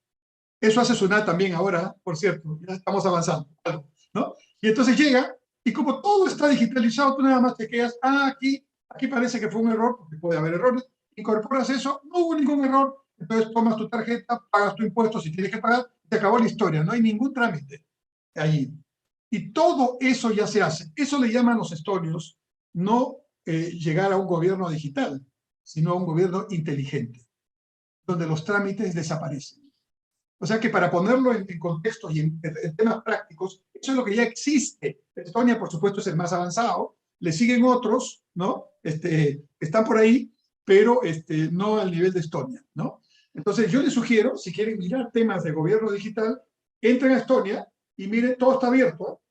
Eso hace SUNAT también ahora, por cierto, ya estamos avanzando, ¿no? Y entonces llega, y como todo está digitalizado, tú nada más te quedas, aquí parece que fue un error, porque puede haber errores, incorporas eso, no hubo ningún error, entonces tomas tu tarjeta, pagas tu impuesto si tienes que pagar, te acabó la historia, no hay ningún trámite allí. Y todo eso ya se hace. Eso le llaman los estonios no llegar a un gobierno digital, sino a un gobierno inteligente, donde los trámites desaparecen. O sea que, para ponerlo en contexto y en temas prácticos, eso es lo que ya existe. Estonia, por supuesto, es el más avanzado, le siguen otros, ¿no? Están por ahí, pero no al nivel de Estonia, ¿no? Entonces yo les sugiero, si quieren mirar temas de gobierno digital, entren a Estonia y miren, todo está abierto.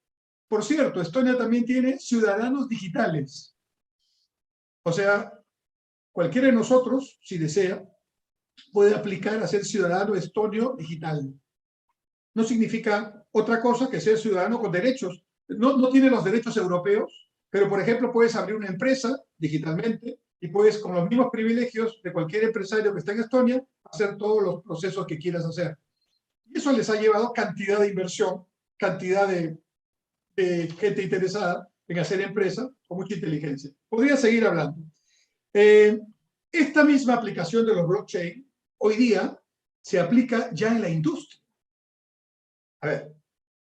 Por cierto, Estonia también tiene ciudadanos digitales. O sea, cualquiera de nosotros, si desea, puede aplicar a ser ciudadano estonio digital. No significa otra cosa que ser ciudadano con derechos. No tiene los derechos europeos, pero, por ejemplo, puedes abrir una empresa digitalmente y puedes, con los mismos privilegios de cualquier empresario que está en Estonia, hacer todos los procesos que quieras hacer. Y eso les ha llevado cantidad de inversión, cantidad de gente interesada en hacer empresa con mucha inteligencia. Podría seguir hablando. Esta misma aplicación de los blockchain hoy día se aplica ya en la industria. A ver,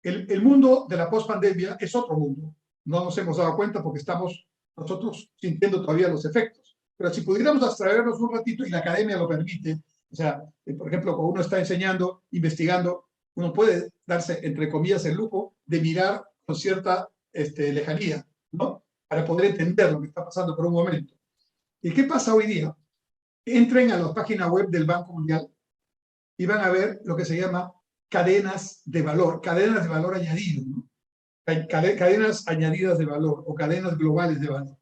el mundo de la post-pandemia es otro mundo. No nos hemos dado cuenta porque estamos nosotros sintiendo todavía los efectos. Pero si pudiéramos abstraernos un ratito, y la academia lo permite, o sea, por ejemplo, cuando uno está enseñando, investigando, uno puede darse, entre comillas, el lujo de mirar con cierta lejanía, ¿no? Para poder entender lo que está pasando por un momento. ¿Y qué pasa hoy día? Entren a la página web del Banco Mundial y van a ver lo que se llama cadenas de valor añadido, ¿no? Cadenas añadidas de valor o cadenas globales de valor.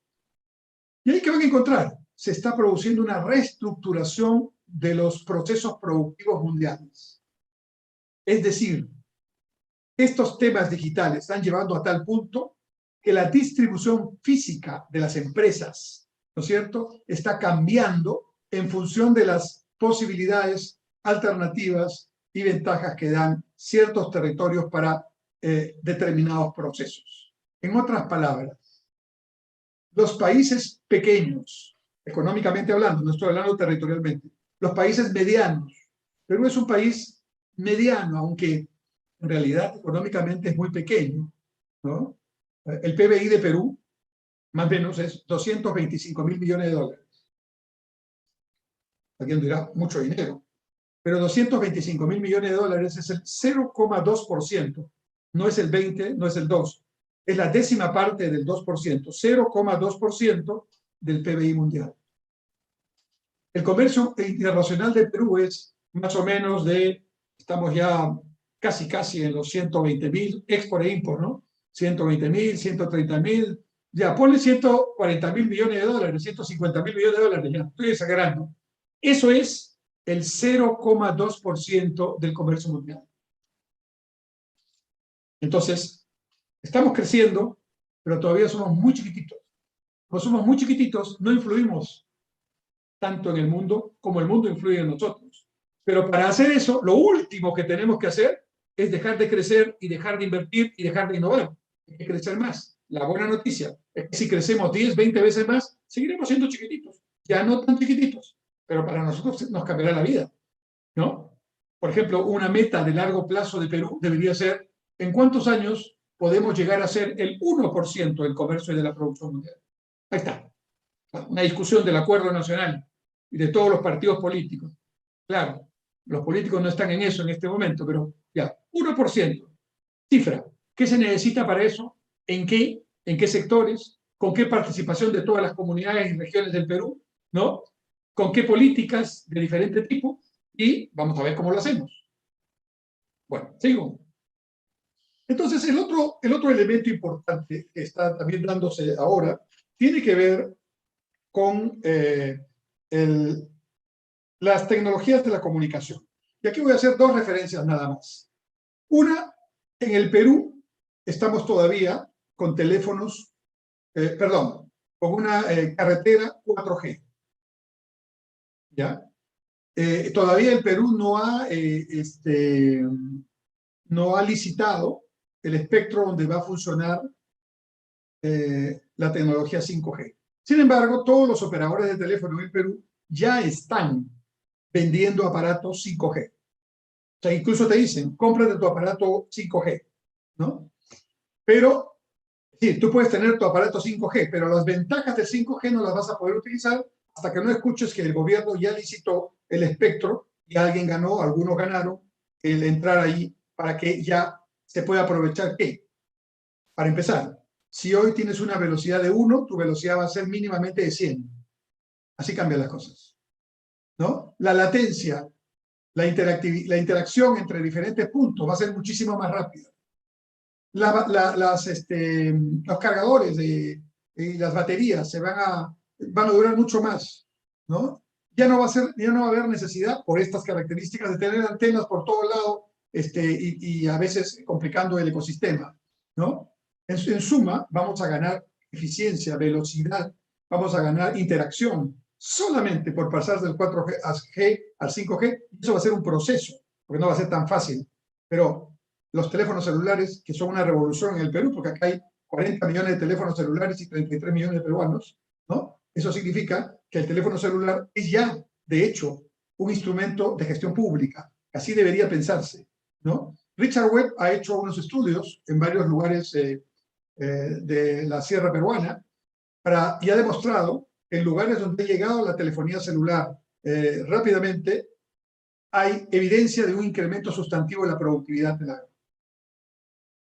¿Y ahí qué van a encontrar? Se está produciendo una reestructuración de los procesos productivos mundiales. Es decir, estos temas digitales están llevando a tal punto que la distribución física de las empresas, ¿no es cierto?, está cambiando en función de las posibilidades alternativas y ventajas que dan ciertos territorios para determinados procesos. En otras palabras, los países pequeños, económicamente hablando, no estoy hablando territorialmente, los países medianos. Perú es un país mediano, aunque en realidad económicamente es muy pequeño, ¿no? El PBI de Perú, más o menos, es 225.000 millones de dólares. Alguien dirá, mucho dinero. Pero 225.000 millones de dólares es el 0,2%. No es el 20, no es el 2. Es la décima parte del 2%, 0,2% del PBI mundial. El comercio internacional de Perú es más o menos estamos ya casi en los 120.000, export e import, ¿no? 120.000, 130.000, ya ponle 140.000 millones de dólares, 150.000 millones de dólares, ya estoy exagerando. Eso es el 0,2% del comercio mundial. Entonces, estamos creciendo, pero todavía somos muy chiquititos. Como somos muy chiquititos, no influimos tanto en el mundo como el mundo influye en nosotros. Pero para hacer eso, lo último que tenemos que hacer es dejar de crecer y dejar de invertir y dejar de innovar. Hay que crecer más. La buena noticia es que si crecemos 10, 20 veces más, seguiremos siendo chiquititos. Ya no tan chiquititos, pero para nosotros nos cambiará la vida, ¿no? Por ejemplo, una meta de largo plazo de Perú debería ser ¿en cuántos años podemos llegar a ser el 1% del comercio y de la producción mundial? Ahí está. Una discusión del acuerdo nacional y de todos los partidos políticos. Claro, los políticos no están en eso en este momento, pero ya, 1%. Cifra. ¿Qué se necesita para eso? ¿En qué? ¿En qué sectores? ¿Con qué participación de todas las comunidades y regiones del Perú? ¿No? ¿Con qué políticas de diferente tipo? Y vamos a ver cómo lo hacemos. Bueno, sigo. Entonces, el otro elemento importante que está también dándose ahora tiene que ver con las tecnologías de la comunicación. Y aquí voy a hacer dos referencias nada más. Una, en el Perú estamos todavía con teléfonos, con una carretera 4G. ¿Ya? Todavía el Perú no ha licitado el espectro donde va a funcionar la tecnología 5G. Sin embargo, todos los operadores de teléfono en el Perú ya están vendiendo aparatos 5G. O sea, incluso te dicen, cómprate tu aparato 5G, ¿no? Pero, sí, tú puedes tener tu aparato 5G, pero las ventajas del 5G no las vas a poder utilizar hasta que no escuches que el gobierno ya licitó el espectro y alguien ganó, algunos ganaron, el entrar ahí para que ya se pueda aprovechar. ¿Qué? Para empezar, si hoy tienes una velocidad de 1, tu velocidad va a ser mínimamente de 100. Así cambian las cosas, ¿no? La latencia, la interacción entre diferentes puntos va a ser muchísimo más rápida. Los cargadores y las baterías van a durar mucho más, ¿no? Ya no va a haber necesidad, por estas características, de tener antenas por todo lado y a veces complicando el ecosistema, ¿no? En suma, vamos a ganar eficiencia, velocidad, vamos a ganar interacción, solamente por pasar del 4G al 5G. Eso va a ser un proceso, porque no va a ser tan fácil. Pero los teléfonos celulares, que son una revolución en el Perú, porque acá hay 40 millones de teléfonos celulares y 33 millones de peruanos, ¿no? Eso significa que el teléfono celular es ya, de hecho, un instrumento de gestión pública. Así debería pensarse, ¿no? Richard Webb ha hecho unos estudios en varios lugares de la sierra peruana y ha demostrado que en lugares donde ha llegado la telefonía celular rápidamente, hay evidencia de un incremento sustantivo en la productividad del agro.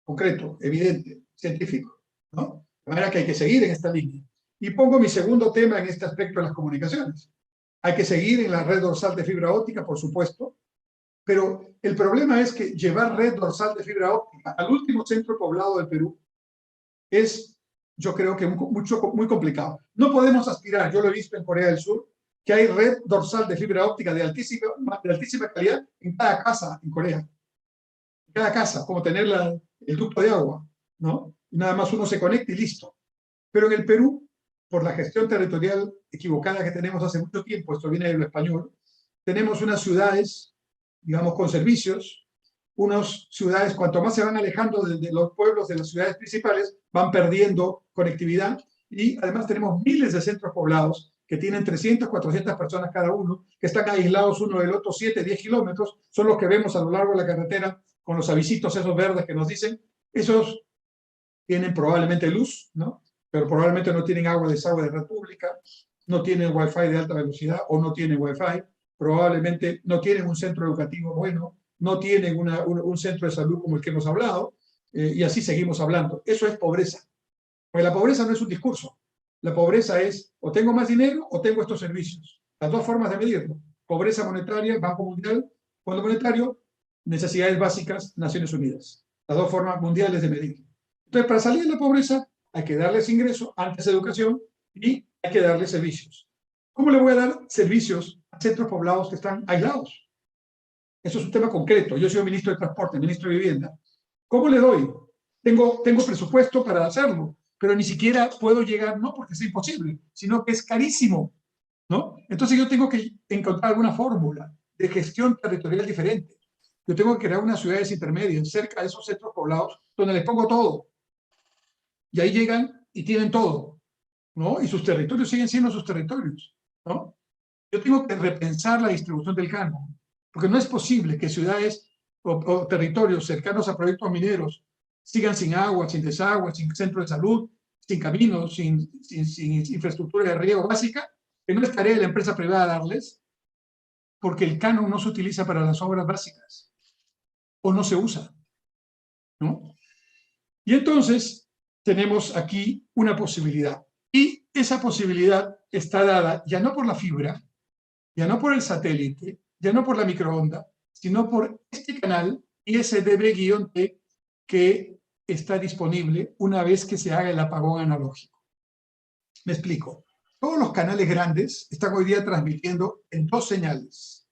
Concreto, evidente, científico, ¿no? De manera que hay que seguir en esta línea. Y pongo mi segundo tema en este aspecto de las comunicaciones. Hay que seguir en la red dorsal de fibra óptica, por supuesto, pero el problema es que llevar red dorsal de fibra óptica al último centro poblado del Perú es, yo creo que muy complicado. No podemos aspirar, yo lo he visto en Corea del Sur, que hay red dorsal de fibra óptica de altísima calidad en cada casa en Corea. cada casa, como tener el ducto de agua, ¿no? Y nada más uno se conecta y listo. Pero en el Perú, por la gestión territorial equivocada que tenemos hace mucho tiempo, esto viene de lo español, tenemos unas ciudades, digamos, con servicios, unas ciudades, cuanto más se van alejando de los pueblos, de las ciudades principales, van perdiendo conectividad, y además tenemos miles de centros poblados que tienen 300, 400 personas cada uno, que están aislados uno del otro 7, 10 kilómetros, son los que vemos a lo largo de la carretera con los avisitos esos verdes que nos dicen, esos tienen probablemente luz, ¿no? Pero probablemente no tienen agua, desagüe de red pública, no tienen wifi de alta velocidad o no tienen wifi, probablemente no tienen un centro educativo bueno, no tienen un centro de salud como el que hemos hablado, y así seguimos hablando. Eso es pobreza. Porque la pobreza no es un discurso. La pobreza es o tengo más dinero o tengo estos servicios. Las dos formas de medirlo. Pobreza monetaria, Banco Mundial, Fondo Monetario, necesidades básicas, Naciones Unidas. Las dos formas mundiales de medirlo. Entonces, para salir de la pobreza hay que darles ingreso, antes educación, y hay que darles servicios. ¿Cómo le voy a dar servicios a centros poblados que están aislados? Eso es un tema concreto. Yo soy ministro de Transporte, ministro de Vivienda. ¿Cómo le doy? Tengo presupuesto para hacerlo, pero ni siquiera puedo llegar, no porque sea imposible, sino que es carísimo, ¿no? Entonces yo tengo que encontrar alguna fórmula de gestión territorial diferente. Yo tengo que crear unas ciudades intermedias cerca de esos centros poblados donde les pongo todo. Y ahí llegan y tienen todo, ¿no? Y sus territorios siguen siendo sus territorios, ¿no? Yo tengo que repensar la distribución del canon, porque no es posible que ciudades o territorios cercanos a proyectos mineros sigan sin agua, sin desagüe, sin centro de salud, sin caminos, sin infraestructura de riego básica, que no es tarea de la empresa privada darles, porque el canon no se utiliza para las obras básicas, o no se usa, ¿no? Y entonces tenemos aquí una posibilidad. Y esa posibilidad está dada ya no por la fibra, ya no por el satélite, ya no por la microonda, sino por este canal ISDB-T que está disponible una vez que se haga el apagón analógico. Me explico. Todos los canales grandes están hoy día transmitiendo en dos señales.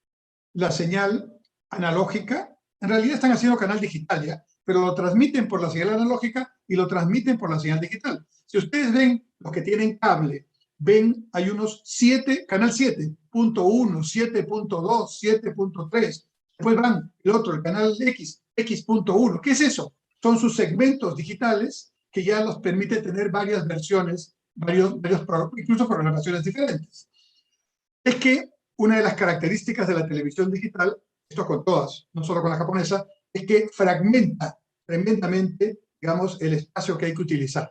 La señal analógica, en realidad están haciendo canal digital ya, pero lo transmiten por la señal analógica y lo transmiten por la señal digital. Si ustedes ven, los que tienen cable, ven, hay unos 7, canal 7.1, 7.2, 7.3. Después van el otro, el canal X, X.1. ¿Qué es eso? Son sus segmentos digitales que ya los permite tener varias versiones, incluso programaciones diferentes. Es que una de las características de la televisión digital, esto con todas, no solo con la japonesa, es que fragmenta tremendamente, digamos, el espacio que hay que utilizar.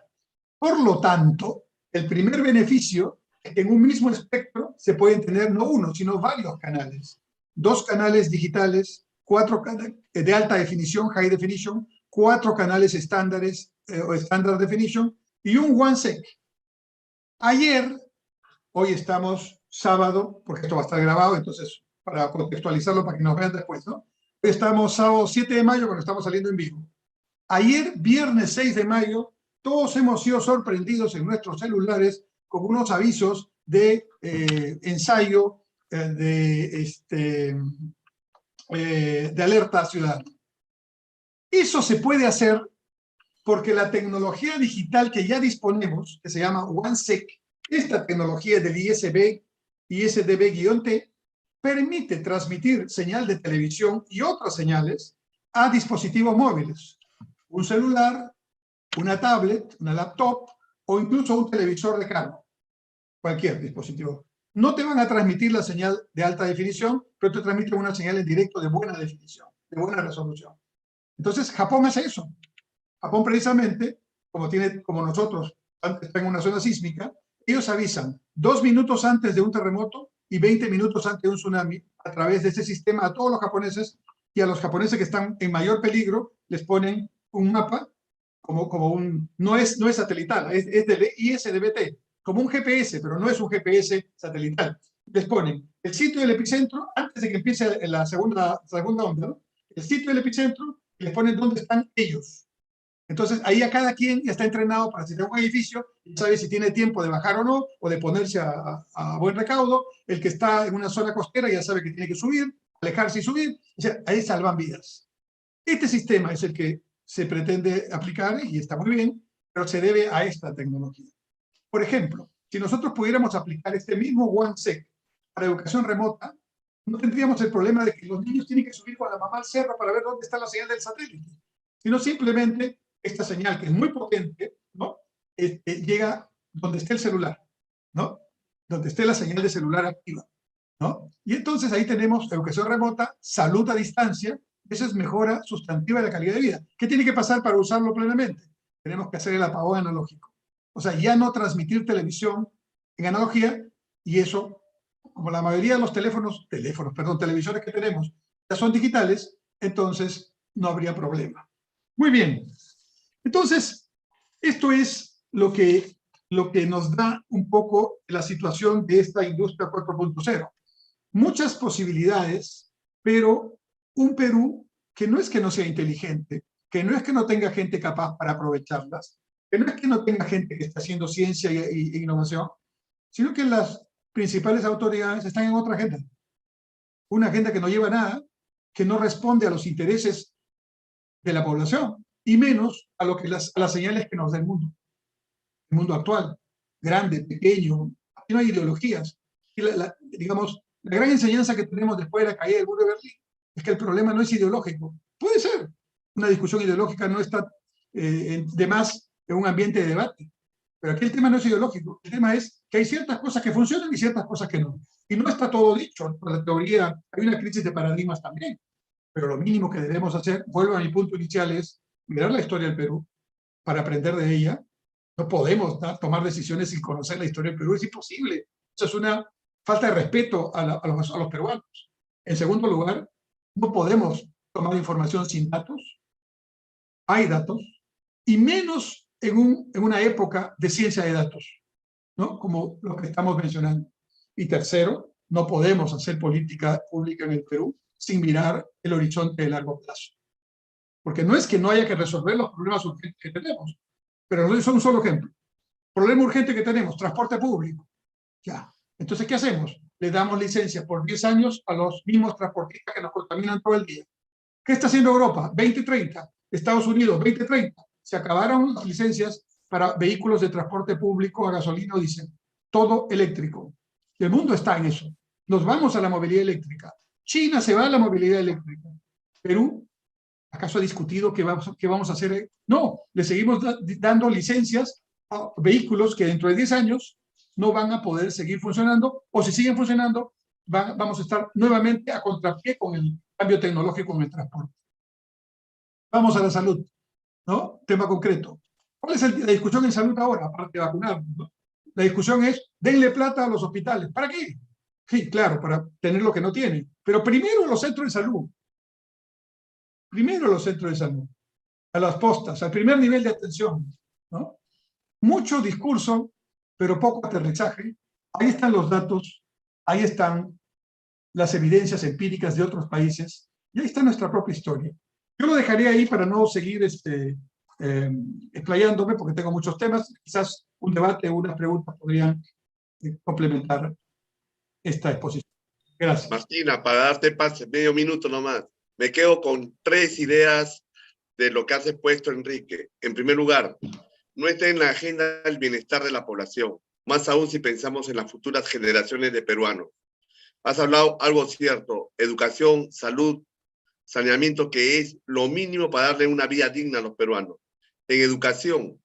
Por lo tanto, el primer beneficio es que en un mismo espectro se pueden tener no uno, sino varios canales. 2 canales digitales, 4 canales de alta definición, high definition, 4 canales estándares o standard definition y un OneSec. Ayer, hoy estamos sábado, porque esto va a estar grabado, entonces para contextualizarlo para que nos vean después, ¿no? Hoy estamos sábado 7 de mayo cuando estamos saliendo en vivo. Ayer, viernes 6 de mayo, todos hemos sido sorprendidos en nuestros celulares con unos avisos de ensayo de alerta ciudadana. Eso se puede hacer porque la tecnología digital que ya disponemos, que se llama OneSec, esta tecnología del ISDB-T, permite transmitir señal de televisión y otras señales a dispositivos móviles. Un celular, una tablet, una laptop o incluso un televisor de carga. Cualquier dispositivo. No te van a transmitir la señal de alta definición, pero te transmiten una señal en directo de buena definición, de buena resolución. Entonces, Japón hace eso. Japón precisamente, como nosotros, está en una zona sísmica, ellos avisan 2 minutos antes de un terremoto y 20 minutos antes de un tsunami a través de ese sistema a todos los japoneses, y a los japoneses que están en mayor peligro les ponen un mapa no es satelital, es del ISDB-T, como un GPS, pero no es un GPS satelital. Les ponen el sitio del epicentro antes de que empiece la segunda onda, ¿no? El sitio del epicentro, y les ponen dónde están ellos. Entonces, ahí a cada quien ya está entrenado para si tiene un edificio, y sabe si tiene tiempo de bajar o no, o de ponerse a buen recaudo. El que está en una zona costera ya sabe que tiene que subir, alejarse y subir. O sea, ahí salvan vidas. Este sistema es el que se pretende aplicar y está muy bien, pero se debe a esta tecnología. Por ejemplo, si nosotros pudiéramos aplicar este mismo OneSec para educación remota, no tendríamos el problema de que los niños tienen que subir con la mamá al cerro para ver dónde está la señal del satélite, sino simplemente esta señal, que es muy potente, ¿no? Llega donde esté el celular, ¿no? Donde esté la señal de celular activa, ¿no? Y entonces ahí tenemos educación remota, salud a distancia. Esa es mejora sustantiva de la calidad de vida. ¿Qué tiene que pasar para usarlo plenamente? Tenemos que hacer el apagón analógico. O sea, ya no transmitir televisión en analogía, y eso, como la mayoría de los televisores que tenemos ya son digitales, entonces no habría problema. Muy bien. Entonces, esto es lo que nos da un poco la situación de esta industria 4.0. Muchas posibilidades, pero un Perú que no es que no sea inteligente, que no es que no tenga gente capaz para aprovecharlas, que no es que no tenga gente que está haciendo ciencia e innovación, sino que las principales autoridades están en otra agenda. Una agenda que no lleva a nada, que no responde a los intereses de la población, y menos a las señales que nos da el mundo actual, grande, pequeño. Aquí no hay ideologías. Y digamos, la gran enseñanza que tenemos después de la caída del muro de Berlín es que el problema no es ideológico. Puede ser, una discusión ideológica no está de más en un ambiente de debate, pero aquí el tema no es ideológico, el tema es que hay ciertas cosas que funcionan y ciertas cosas que no. Y no está todo dicho, por la teoría hay una crisis de paradigmas también, pero lo mínimo que debemos hacer, vuelvo a mi punto inicial, es mirar la historia del Perú para aprender de ella. No podemos tomar decisiones sin conocer la historia del Perú, es imposible. Eso es una falta de respeto a los peruanos. En segundo lugar, no podemos tomar información sin datos. Hay datos, y menos en una época de ciencia de datos, ¿no? Como lo que estamos mencionando. Y tercero, no podemos hacer política pública en el Perú sin mirar el horizonte de largo plazo. Porque no es que no haya que resolver los problemas urgentes que tenemos, pero son un solo ejemplo. Problema urgente que tenemos, transporte público. Ya. Entonces, ¿qué hacemos? Le damos licencia por 10 años a los mismos transportistas que nos contaminan todo el día. ¿Qué está haciendo Europa? 2030. Estados Unidos, 2030. Se acabaron las licencias para vehículos de transporte público a gasolina o diésel. Todo eléctrico. El mundo está en eso. Nos vamos a la movilidad eléctrica. China se va a la movilidad eléctrica. Perú, ¿acaso ha discutido qué vamos a hacer? No, le seguimos dando licencias a vehículos que dentro de 10 años no van a poder seguir funcionando, o si siguen funcionando, vamos a estar nuevamente a contrapié con el cambio tecnológico en el transporte. Vamos a la salud, ¿no? Tema concreto. ¿Cuál es la discusión en salud ahora, aparte de vacunar, ¿no? La discusión es, denle plata a los hospitales. ¿Para qué? Sí, claro, para tener lo que no tienen. Pero primero los centros de salud. Primero los centros de salud. A las postas, al primer nivel de atención, ¿no? Mucho discurso, pero poco aterrizaje. Ahí están los datos, ahí están las evidencias empíricas de otros países, y ahí está nuestra propia historia. Yo lo dejaría ahí para no seguir explayándome, porque tengo muchos temas. Quizás un debate o unas preguntas podrían complementar esta exposición. Gracias. Martina, para darte pase, medio minuto nomás. Me quedo con 3 ideas de lo que has expuesto, Enrique. En primer lugar, no está en la agenda el bienestar de la población, más aún si pensamos en las futuras generaciones de peruanos. Has hablado algo cierto, educación, salud, saneamiento, que es lo mínimo para darle una vida digna a los peruanos. En educación,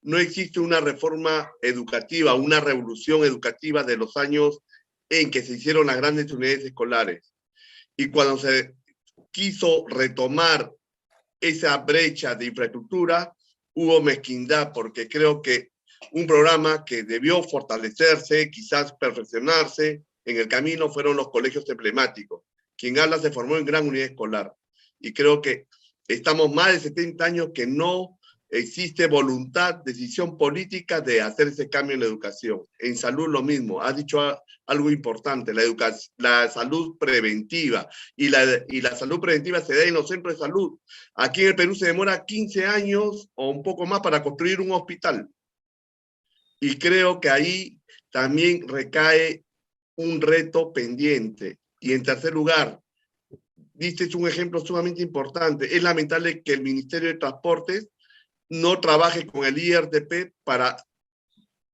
no existe una reforma educativa, una revolución educativa de los años en que se hicieron las grandes unidades escolares. Y cuando se quiso retomar esa brecha de infraestructura, hubo mezquindad, porque creo que un programa que debió fortalecerse, quizás perfeccionarse en el camino, fueron los colegios emblemáticos. Quien habla se formó en gran unidad escolar. Y creo que estamos más de 70 años que no existe voluntad, decisión política de hacer ese cambio en la educación. En salud lo mismo. Has dicho algo importante, la salud preventiva. Y la salud preventiva se da en los centros de salud. Aquí en el Perú se demora 15 años o un poco más para construir un hospital. Y creo que ahí también recae un reto pendiente. Y en tercer lugar, diste un ejemplo sumamente importante. Es lamentable que el Ministerio de Transportes no trabaje con el IRTP para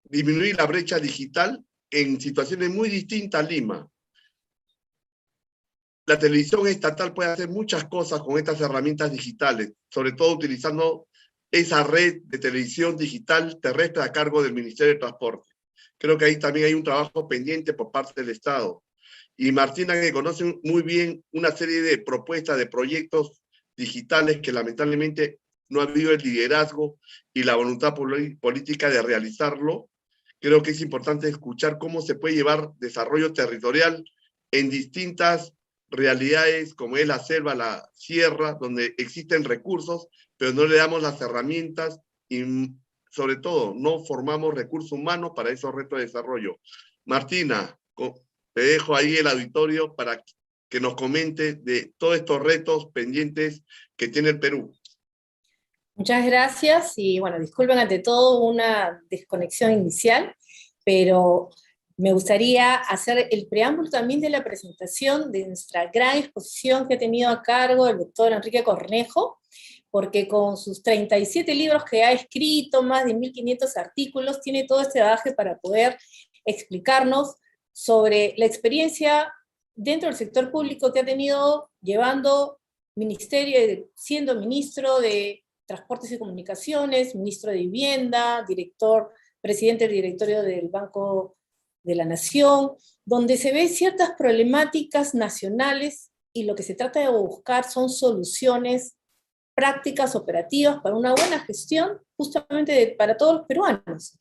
disminuir la brecha digital en situaciones muy distintas a Lima. La televisión estatal puede hacer muchas cosas con estas herramientas digitales, sobre todo utilizando esa red de televisión digital terrestre a cargo del Ministerio de Transporte. Creo que ahí también hay un trabajo pendiente por parte del Estado. Y Martina, que conoce muy bien una serie de propuestas, de proyectos digitales que lamentablemente no ha habido el liderazgo y la voluntad política de realizarlo, creo que es importante escuchar cómo se puede llevar desarrollo territorial en distintas realidades como es la selva, la sierra, donde existen recursos, pero no le damos las herramientas y sobre todo no formamos recursos humanos para esos retos de desarrollo. Martina, te dejo ahí el auditorio para que nos comente de todos estos retos pendientes que tiene el Perú. Muchas gracias y bueno, disculpen ante todo una desconexión inicial, pero me gustaría hacer el preámbulo también de la presentación de nuestra gran exposición que ha tenido a cargo el doctor Enrique Cornejo, porque con sus 37 libros que ha escrito, más de 1.500 artículos, tiene todo este bagaje para poder explicarnos sobre la experiencia dentro del sector público que ha tenido llevando ministerio, siendo ministro de Transportes y Comunicaciones, ministro de Vivienda, presidente del directorio del Banco de la Nación, donde se ven ciertas problemáticas nacionales y lo que se trata de buscar son soluciones prácticas, operativas, para una buena gestión, justamente para todos los peruanos.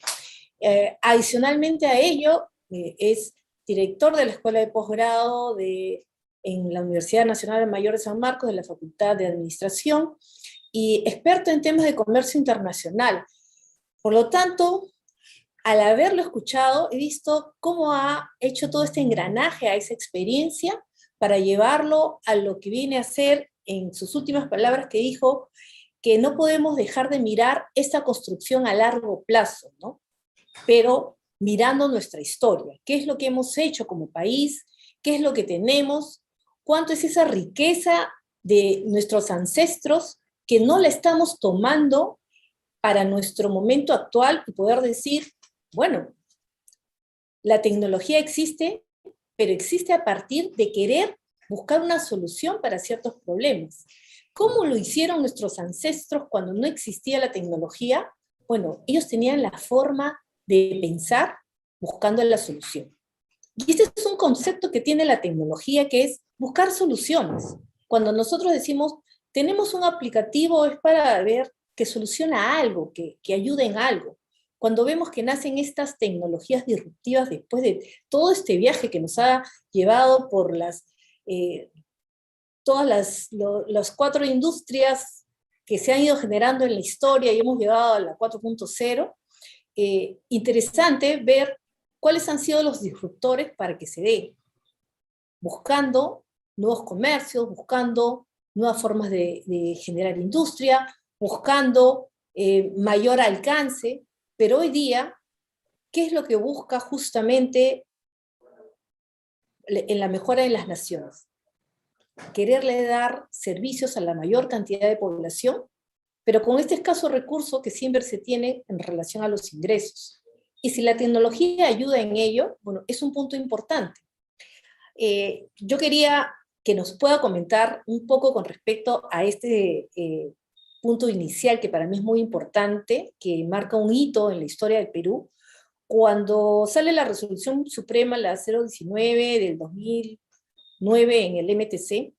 Adicionalmente a ello, es director de la Escuela de Posgrado en la Universidad Nacional Mayor de San Marcos, de la Facultad de Administración, y experto en temas de comercio internacional. Por lo tanto, al haberlo escuchado, he visto cómo ha hecho todo este engranaje a esa experiencia para llevarlo a lo que viene a ser, en sus últimas palabras que dijo, que no podemos dejar de mirar esta construcción a largo plazo, ¿no? Pero mirando nuestra historia, qué es lo que hemos hecho como país, qué es lo que tenemos, cuánto es esa riqueza de nuestros ancestros que no la estamos tomando para nuestro momento actual y poder decir, bueno, la tecnología existe, pero existe a partir de querer buscar una solución para ciertos problemas. ¿Cómo lo hicieron nuestros ancestros cuando no existía la tecnología? Bueno, ellos tenían la forma de pensar buscando la solución. Y este es un concepto que tiene la tecnología, que es buscar soluciones. Cuando nosotros decimos, tenemos un aplicativo, es para ver que soluciona algo, que ayuda en algo. Cuando vemos que nacen estas tecnologías disruptivas después de todo este viaje que nos ha llevado por todas las 4 industrias que se han ido generando en la historia y hemos llegado a la 4.0, interesante ver cuáles han sido los disruptores para que se dé, buscando nuevos comercios, buscando nuevas formas de generar industria, buscando mayor alcance, pero hoy día, ¿qué es lo que busca justamente en la mejora de las naciones? Quererle dar servicios a la mayor cantidad de población, pero con este escaso recurso que siempre se tiene en relación a los ingresos. Y si la tecnología ayuda en ello, bueno, es un punto importante. Yo quería que nos pueda comentar un poco con respecto a este punto inicial, que para mí es muy importante, que marca un hito en la historia del Perú, cuando sale la resolución suprema, la 019 del 2009 en el MTC,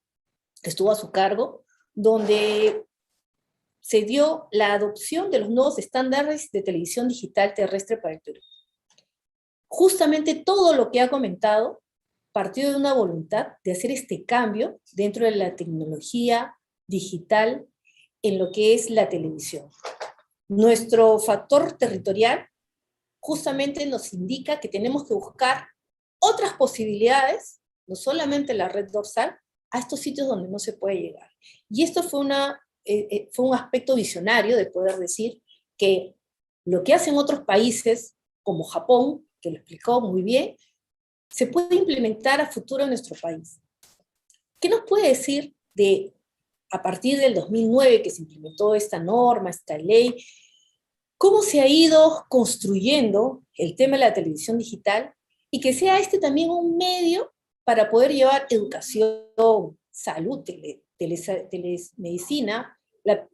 que estuvo a su cargo, donde se dio la adopción de los nuevos estándares de televisión digital terrestre para el Perú. Justamente todo lo que ha comentado partió de una voluntad de hacer este cambio dentro de la tecnología digital en lo que es la televisión. Nuestro factor territorial justamente nos indica que tenemos que buscar otras posibilidades, no solamente la red dorsal, a estos sitios donde no se puede llegar. Y esto fue un aspecto visionario de poder decir que lo que hacen otros países, como Japón, que lo explicó muy bien, se puede implementar a futuro en nuestro país. ¿Qué nos puede decir de, a partir del 2009 que se implementó esta norma, esta ley, cómo se ha ido construyendo el tema de la televisión digital y que sea este también un medio para poder llevar educación, salud, telemedicina?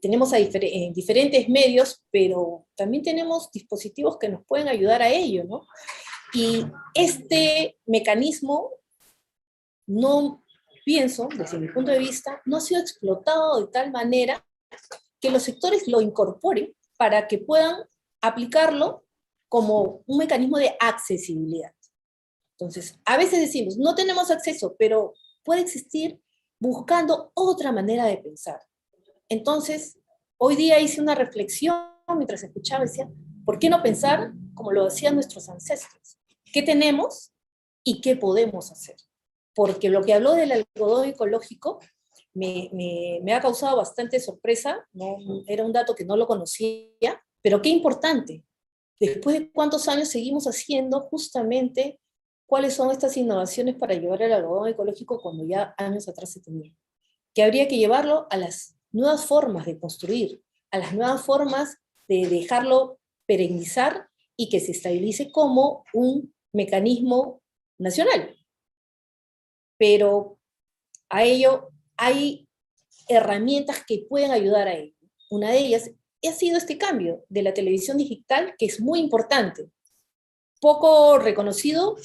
Tenemos en diferentes medios, pero también tenemos dispositivos que nos pueden ayudar a ello, ¿no? Y este mecanismo, no pienso, desde mi punto de vista, no ha sido explotado de tal manera que los sectores lo incorporen para que puedan aplicarlo como un mecanismo de accesibilidad. Entonces, a veces decimos, no tenemos acceso, pero puede existir buscando otra manera de pensar. Entonces, hoy día hice una reflexión mientras escuchaba, decía, ¿por qué no pensar como lo hacían nuestros ancestros? ¿Qué tenemos y qué podemos hacer? Porque lo que habló del algodón ecológico me ha causado bastante sorpresa, ¿no? Era un dato que no lo conocía, pero qué importante. Después de cuántos años seguimos haciendo justamente cuáles son estas innovaciones para llevar el algodón ecológico cuando ya años atrás se tenía. Que habría que llevarlo a las nuevas formas de construir, a las nuevas formas de dejarlo perennizar y que se estabilice como un mecanismo nacional. Pero a ello hay herramientas que pueden ayudar a ello. Una de ellas ha sido este cambio de la televisión digital, que es muy importante. Poco reconocido,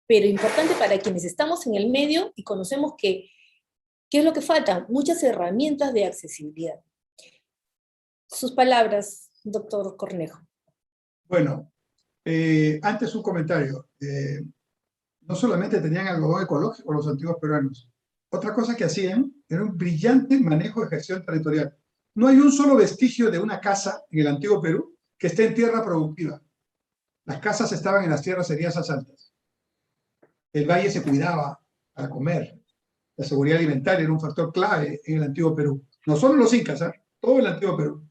pero importante para quienes estamos en el medio y conocemos que ¿qué es lo que falta? Muchas herramientas de accesibilidad. Sus palabras, doctor Cornejo. Bueno, antes un comentario. No solamente tenían algodón ecológico los antiguos peruanos. Otra cosa que hacían era un brillante manejo de gestión territorial. No hay un solo vestigio de una casa en el antiguo Perú que esté en tierra productiva. Las casas estaban en las tierras seriosas altas. El valle se cuidaba para comer. La seguridad alimentaria era un factor clave en el antiguo Perú. No solo los incas, todo el antiguo Perú.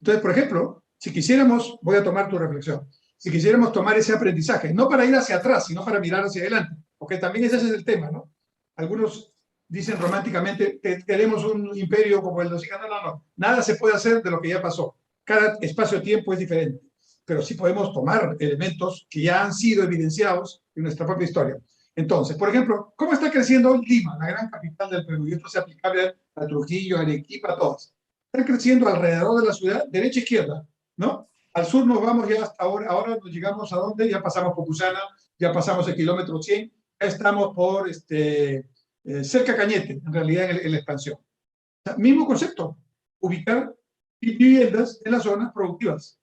Entonces, por ejemplo, si quisiéramos, voy a tomar tu reflexión, si quisiéramos tomar ese aprendizaje, no para ir hacia atrás, sino para mirar hacia adelante, porque también ese es el tema, ¿no? Algunos dicen románticamente, queremos un imperio como el de los incas. No, no, no. Nada se puede hacer de lo que ya pasó. Cada espacio-tiempo es diferente, pero sí podemos tomar elementos que ya han sido evidenciados en nuestra propia historia. Entonces, por ejemplo, ¿cómo está creciendo Lima, la gran capital del Perú? Y esto es aplicable a Trujillo, a Arequipa, a todas. Está creciendo alrededor de la ciudad, derecha e izquierda, ¿no? Al sur nos vamos ya hasta ahora nos llegamos a dónde, ya pasamos por Cusana, ya pasamos el kilómetro 100, ya estamos por cerca de Cañete, en realidad en la expansión. O sea, mismo concepto, ubicar viviendas en las zonas productivas,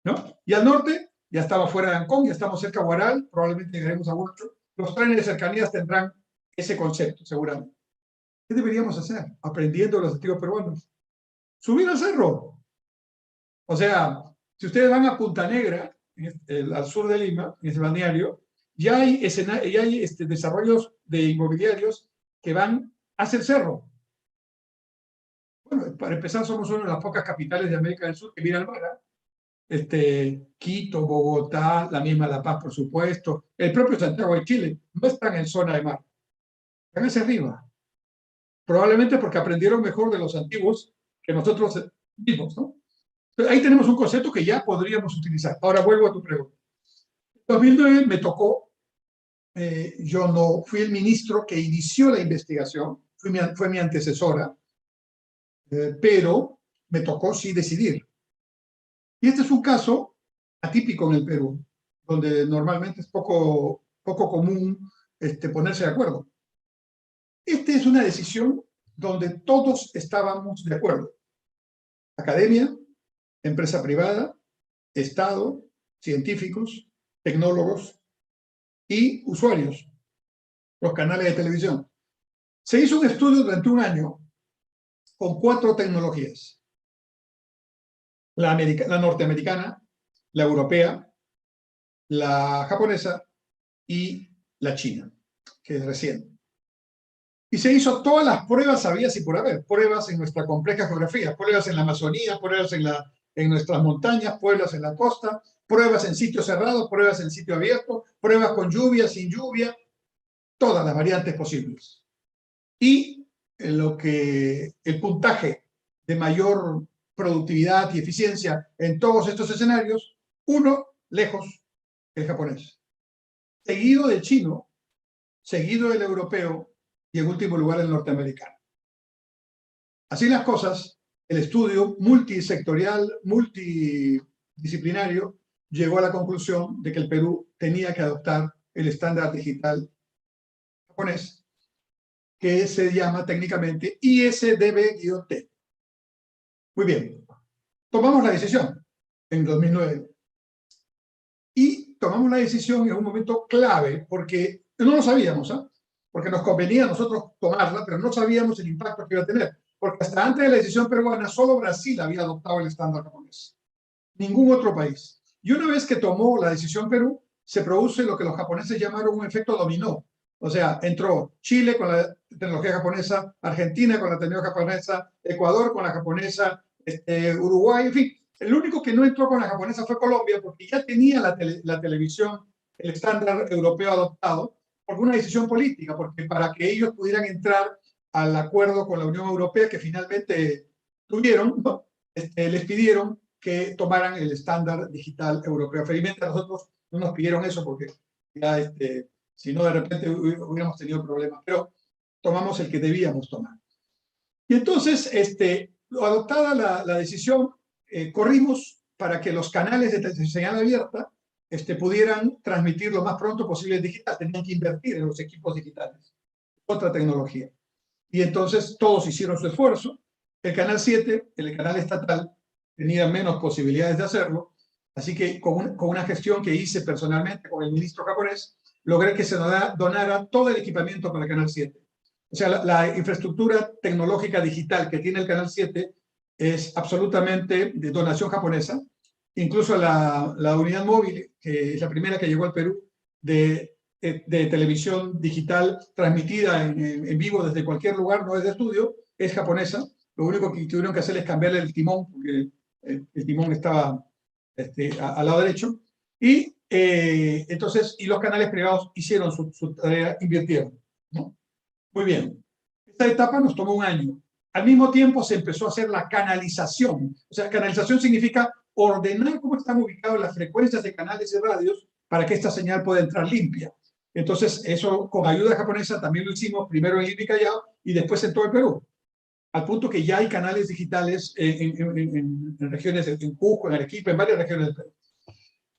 ¿no? Y al norte, ya estamos fuera de Ancón, ya estamos cerca de Huaral, probablemente llegaremos a Huacho. Los trenes de cercanías tendrán ese concepto, seguramente. ¿Qué deberíamos hacer? Aprendiendo de los antiguos peruanos. Subir al cerro. O sea, si ustedes van a Punta Negra, al sur de Lima, en ese balneario, ya hay desarrollos de inmobiliarios que van hacia el cerro. Bueno, para empezar, somos una de las pocas capitales de América del Sur que mira al mar. Quito, Bogotá, la misma La Paz, por supuesto, el propio Santiago de Chile, no están en zona de mar, están hacia arriba. Probablemente porque aprendieron mejor de los antiguos que nosotros mismos, ¿no? Entonces, ahí tenemos un concepto que ya podríamos utilizar. Ahora vuelvo a tu pregunta. En 2009 me tocó, yo no fui el ministro que inició la investigación, fue mi antecesora, pero me tocó sí decidir. Y este es un caso atípico en el Perú, donde normalmente es poco común ponerse de acuerdo. Esta es una decisión donde todos estábamos de acuerdo. Academia, empresa privada, Estado, científicos, tecnólogos y usuarios, los canales de televisión. Se hizo un estudio durante un año con 4 tecnologías. La norteamericana, la europea, la japonesa y la china, que es reciente. Y se hizo todas las pruebas habidas y por haber, pruebas en nuestra compleja geografía, pruebas en la Amazonía, pruebas en nuestras montañas, pruebas en la costa, pruebas en sitio cerrado, pruebas en sitio abierto, pruebas con lluvia, sin lluvia, todas las variantes posibles. y el puntaje de mayor productividad y eficiencia en todos estos escenarios, uno, lejos, el japonés. Seguido del chino, seguido del europeo y en último lugar el norteamericano. Así las cosas, el estudio multisectorial, multidisciplinario, llegó a la conclusión de que el Perú tenía que adoptar el estándar digital japonés, que se llama técnicamente ISDB-T. Muy bien, tomamos la decisión en 2009. Y tomamos la decisión en un momento clave, porque no lo sabíamos, ¿eh? Porque nos convenía a nosotros tomarla, pero no sabíamos el impacto que iba a tener. Porque hasta antes de la decisión peruana, solo Brasil había adoptado el estándar japonés. Ningún otro país. Y una vez que tomó la decisión Perú, se produce lo que los japoneses llamaron un efecto dominó. O sea, entró Chile con la tecnología japonesa, Argentina con la tecnología japonesa, Ecuador con la japonesa, Uruguay, en fin. El único que no entró con la japonesa fue Colombia, porque ya tenía la televisión, el estándar europeo adoptado, por una decisión política, porque para que ellos pudieran entrar al acuerdo con la Unión Europea que finalmente tuvieron, ¿no? Les pidieron que tomaran el estándar digital europeo. Felizmente a nosotros no nos pidieron eso porque ya, si no, de repente hubiéramos tenido problemas, pero tomamos el que debíamos tomar. Y entonces, adoptada la decisión, corrimos para que los canales de señal abierta pudieran transmitir lo más pronto posible en digital. Tenían que invertir en los equipos digitales. Otra tecnología. Y entonces todos hicieron su esfuerzo. El canal 7, el canal estatal, tenía menos posibilidades de hacerlo. Así que con una gestión que hice personalmente con el ministro japonés, logré que se donara todo el equipamiento para el canal 7. O sea, la infraestructura tecnológica digital que tiene el canal 7 es absolutamente de donación japonesa. Incluso la unidad móvil, que es la primera que llegó al Perú, de televisión digital transmitida en vivo desde cualquier lugar, no desde estudio, es japonesa. Lo único que tuvieron que hacer es cambiarle el timón, porque el timón estaba al lado derecho. Y entonces, y los canales privados hicieron su tarea, invirtieron, ¿no? Muy bien. Esta etapa nos tomó un año. Al mismo tiempo se empezó a hacer la canalización. O sea, canalización significa ordenar cómo están ubicadas las frecuencias de canales y radios para que esta señal pueda entrar limpia. Entonces, eso con ayuda japonesa también lo hicimos primero en Ibi Callao y después en todo el Perú. Al punto que ya hay canales digitales en regiones, en Cusco, en Arequipa, en varias regiones del Perú.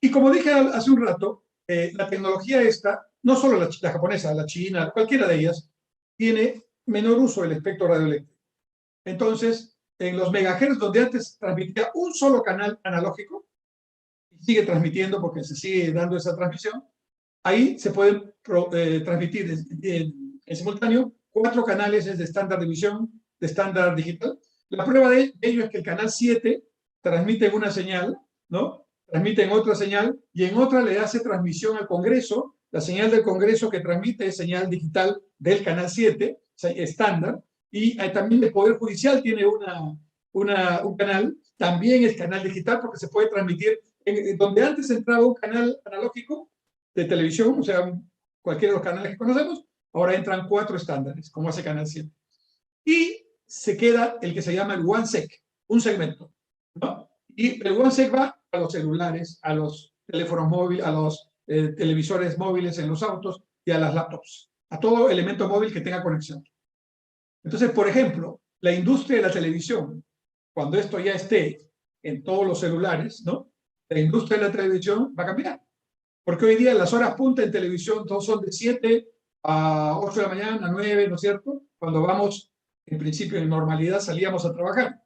Y como dije hace un rato, la tecnología esta, no solo la japonesa, la china, cualquiera de ellas, tiene menor uso del espectro radioeléctrico. Entonces, en los megahertz donde antes transmitía un solo canal analógico, y sigue transmitiendo porque se sigue dando esa transmisión, ahí se pueden transmitir en simultáneo 4 canales de estándar de emisión, de estándar digital. La prueba de ello es que el canal 7 transmite en una señal, ¿no? Transmite en otra señal y en otra le hace transmisión al Congreso. La señal del Congreso que transmite es señal digital del canal 7, estándar. Y también el Poder Judicial tiene un canal, también es canal digital porque se puede transmitir donde antes entraba un canal analógico de televisión, o sea, cualquiera de los canales que conocemos, ahora entran 4 estándares, como hace Canal 7. Y se queda el que se llama el OneSec, un segmento, ¿no? Y el OneSec va a los celulares, a los teléfonos móviles, a los televisores móviles en los autos y a las laptops, a todo elemento móvil que tenga conexión. Entonces, por ejemplo, la industria de la televisión, cuando esto ya esté en todos los celulares, ¿no? La industria de la televisión va a cambiar. Porque hoy día las horas punta en televisión todos son de 7 a 8 de la mañana, a 9, ¿no es cierto? Cuando vamos, en principio, en normalidad salíamos a trabajar.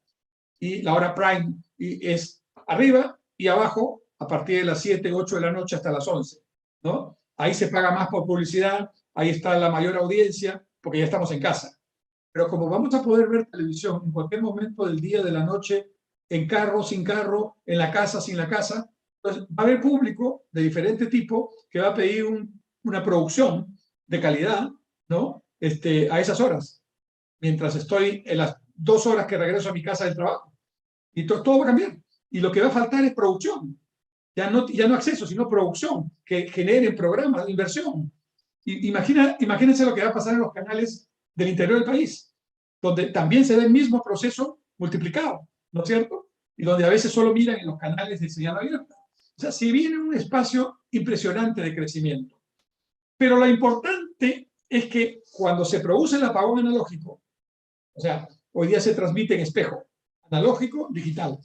Y la hora prime es arriba y abajo a partir de las 7, 8 de la noche hasta las 11, ¿no? Ahí se paga más por publicidad, ahí está la mayor audiencia, porque ya estamos en casa. Pero como vamos a poder ver televisión en cualquier momento del día, de la noche, en carro, sin carro, en la casa, sin la casa, entonces va a haber público de diferente tipo que va a pedir una producción de calidad, ¿no? A esas horas, mientras estoy en las 2 horas que regreso a mi casa del trabajo. Y todo va a cambiar. Y lo que va a faltar es producción. Ya no acceso, sino producción, que generen programas de inversión. Imagínense lo que va a pasar en los canales del interior del país, donde también se da el mismo proceso multiplicado, ¿no es cierto? Y donde a veces solo miran en los canales de señal abierta. O sea, si viene un espacio impresionante de crecimiento. Pero lo importante es que cuando se produce el apagón analógico, o sea, hoy día se transmite en espejo, analógico, digital,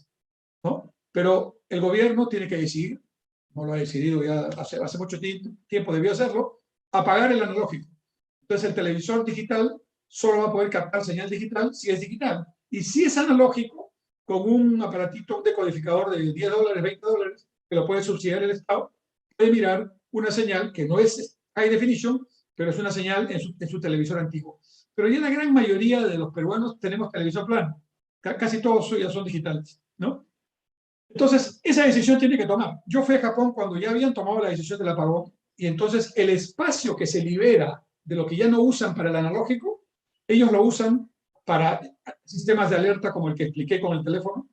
¿no? Pero el gobierno tiene que decidir, no lo ha decidido ya hace mucho tiempo, debió hacerlo, apagar el analógico. Entonces el televisor digital solo va a poder captar señal digital si es digital. Y si es analógico, con un aparatito, un decodificador de $10, $20, que lo puede subsidiar el Estado, puede mirar una señal que no es high definition, pero es una señal en su televisor antiguo. Pero ya la gran mayoría de los peruanos tenemos televisor plano. Casi todos ya son digitales, ¿no? Entonces, esa decisión tiene que tomar. Yo fui a Japón cuando ya habían tomado la decisión del apagón, y entonces el espacio que se libera de lo que ya no usan para el analógico, ellos lo usan para sistemas de alerta como el que expliqué con el teléfono,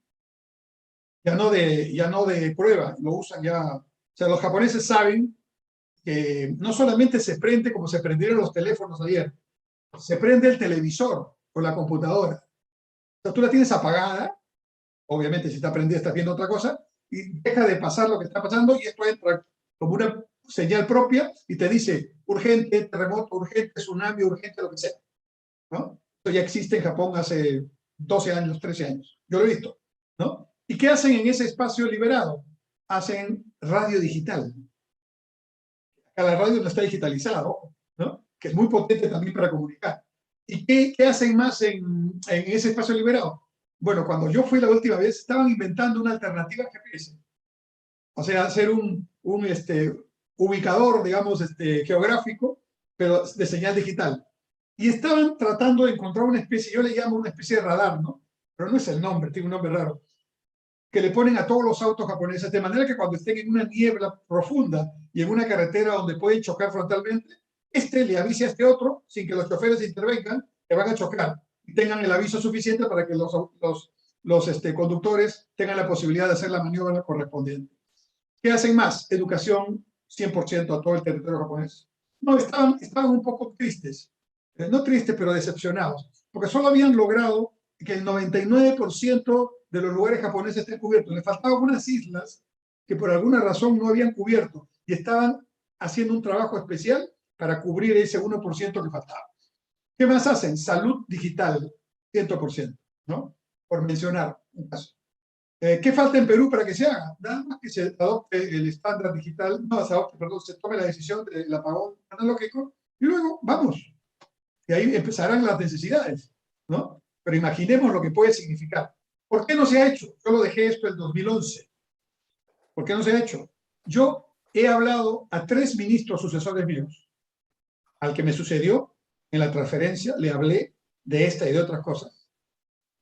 ya no de prueba, lo usan ya. O sea, los japoneses saben que no solamente se prende como se prendieron los teléfonos ayer, se prende el televisor o la computadora. O sea, tú la tienes apagada, obviamente si está prendida estás viendo otra cosa, y deja de pasar lo que está pasando y esto entra como una señal propia y te dice urgente, terremoto, urgente, tsunami, urgente, lo que sea, ¿no? Esto ya existe en Japón hace 12 años, 13 años. Yo lo he visto, ¿no? ¿Y qué hacen en ese espacio liberado? Hacen radio digital. Acá la radio no está digitalizado, ¿no? Que es muy potente también para comunicar. ¿Y qué hacen más en ese espacio liberado? Bueno, cuando yo fui la última vez, estaban inventando una alternativa al GPS. O sea, hacer un ubicador, digamos, geográfico, pero de señal digital. Y estaban tratando de encontrar una especie, yo le llamo una especie de radar, ¿no? Pero no es el nombre, tiene un nombre raro, que le ponen a todos los autos japoneses, de manera que cuando estén en una niebla profunda y en una carretera donde pueden chocar frontalmente, le avise a este otro, sin que los choferes intervengan, que van a chocar y tengan el aviso suficiente para que los conductores tengan la posibilidad de hacer la maniobra correspondiente. ¿Qué hacen más? Educación 100% a todo el territorio japonés. No, estaban un poco tristes, no tristes, pero decepcionados, porque solo habían logrado que el 99% de los lugares japoneses estén cubiertos. Les faltaban unas islas que por alguna razón no habían cubierto y estaban haciendo un trabajo especial para cubrir ese 1% que faltaba. ¿Qué más hacen? Salud digital, 100%, ¿no? Por mencionar un caso. ¿Qué falta en Perú para que se haga? Nada más que se adopte el estándar digital, no, se tome la decisión del apagón analógico y luego vamos. Y ahí empezarán las necesidades, ¿no? Pero imaginemos lo que puede significar. ¿Por qué no se ha hecho? Yo lo dejé esto en 2011. ¿Por qué no se ha hecho? Yo he hablado a 3 ministros sucesores míos. Al que me sucedió en la transferencia, le hablé de esta y de otras cosas.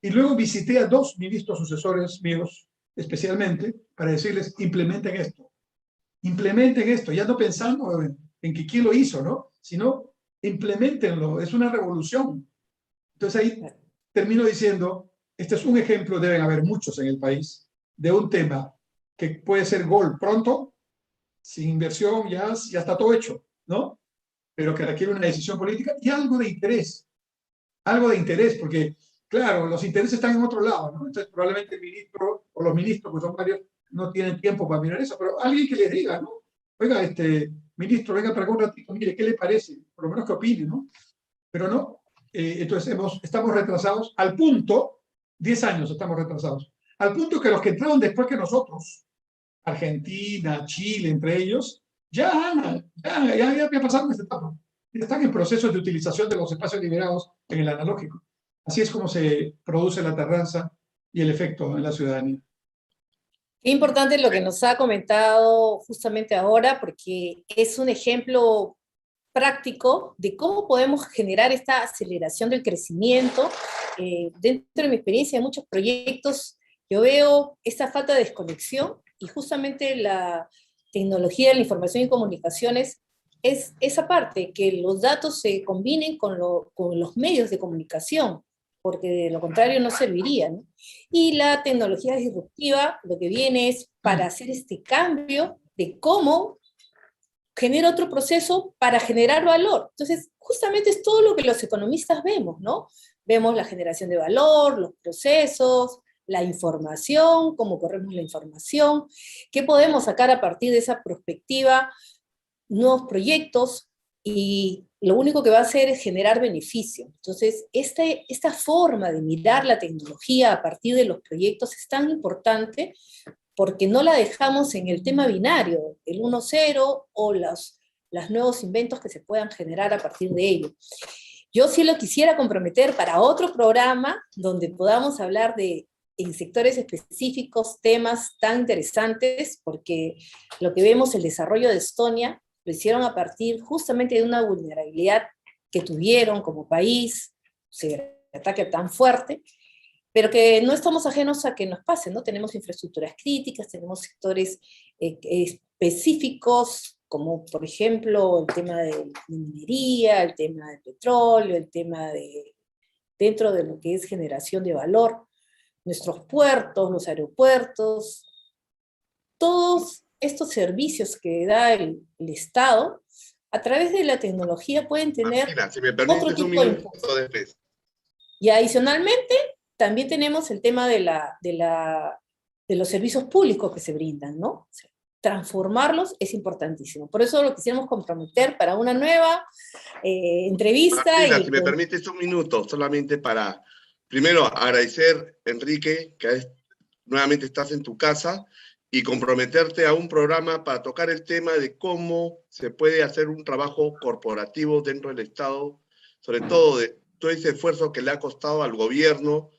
Y luego visité a 2 ministros sucesores míos, especialmente, para decirles, implementen esto, ya no pensando en que quién lo hizo, ¿no? Sino, implementenlo, es una revolución. Entonces ahí termino diciendo, este es un ejemplo, deben haber muchos en el país, de un tema que puede ser gol pronto, sin inversión, ya está todo hecho, ¿no? Pero que requiere una decisión política y algo de interés, porque claro, los intereses están en otro lado, ¿no? Entonces probablemente el ministro o los ministros, pues son varios, no tienen tiempo para mirar eso, pero alguien que les diga, ¿no? Oiga, ministro, venga para acá un ratito, mire, ¿qué le parece? Por lo menos que opine, ¿no? Pero no, entonces estamos retrasados al punto, 10 años estamos retrasados, al punto que los que entraron después que nosotros, Argentina, Chile, entre ellos, ya pasaron esta etapa. Están en procesos de utilización de los espacios liberados en el analógico. Así es como se produce la tardanza y el efecto en la ciudadanía. Qué importante lo que nos ha comentado justamente ahora, porque es un ejemplo práctico de cómo podemos generar esta aceleración del crecimiento. Dentro de mi experiencia en muchos proyectos, yo veo esta falta de desconexión y justamente la tecnología de la información y comunicaciones es esa parte, que los datos se combinen con los medios de comunicación, porque de lo contrario no serviría, ¿no? Y la tecnología disruptiva lo que viene es para hacer este cambio de cómo genera otro proceso para generar valor. Entonces, justamente es todo lo que los economistas vemos, ¿no? Vemos la generación de valor, los procesos, la información, cómo corremos la información, qué podemos sacar a partir de esa perspectiva, nuevos proyectos, y lo único que va a hacer es generar beneficio. Entonces, esta forma de mirar la tecnología a partir de los proyectos es tan importante porque no la dejamos en el tema binario, el 1-0 o los nuevos inventos que se puedan generar a partir de ello. Yo sí lo quisiera comprometer para otro programa donde podamos hablar de, en sectores específicos, temas tan interesantes, porque lo que vemos, el desarrollo de Estonia, lo hicieron a partir justamente de una vulnerabilidad que tuvieron como país, ataque tan fuerte, pero que no estamos ajenos a que nos pase, ¿no? Tenemos infraestructuras críticas, tenemos sectores específicos, como por ejemplo el tema de minería, el tema del petróleo, el tema dentro de lo que es generación de valor, nuestros puertos, los aeropuertos, todos estos servicios que da el Estado, a través de la tecnología pueden tener Martina, si me otro permites tipo un de minuto impulso. después. Y adicionalmente, también tenemos el tema de los servicios públicos que se brindan, ¿no? O sea, transformarlos es importantísimo. Por eso lo quisiéramos comprometer para una nueva entrevista. Martina, y si me permites un minuto, solamente para, primero, agradecer, Enrique, que nuevamente estás en tu casa, y comprometerte a un programa para tocar el tema de cómo se puede hacer un trabajo corporativo dentro del Estado, sobre todo de todo ese esfuerzo que le ha costado al gobierno,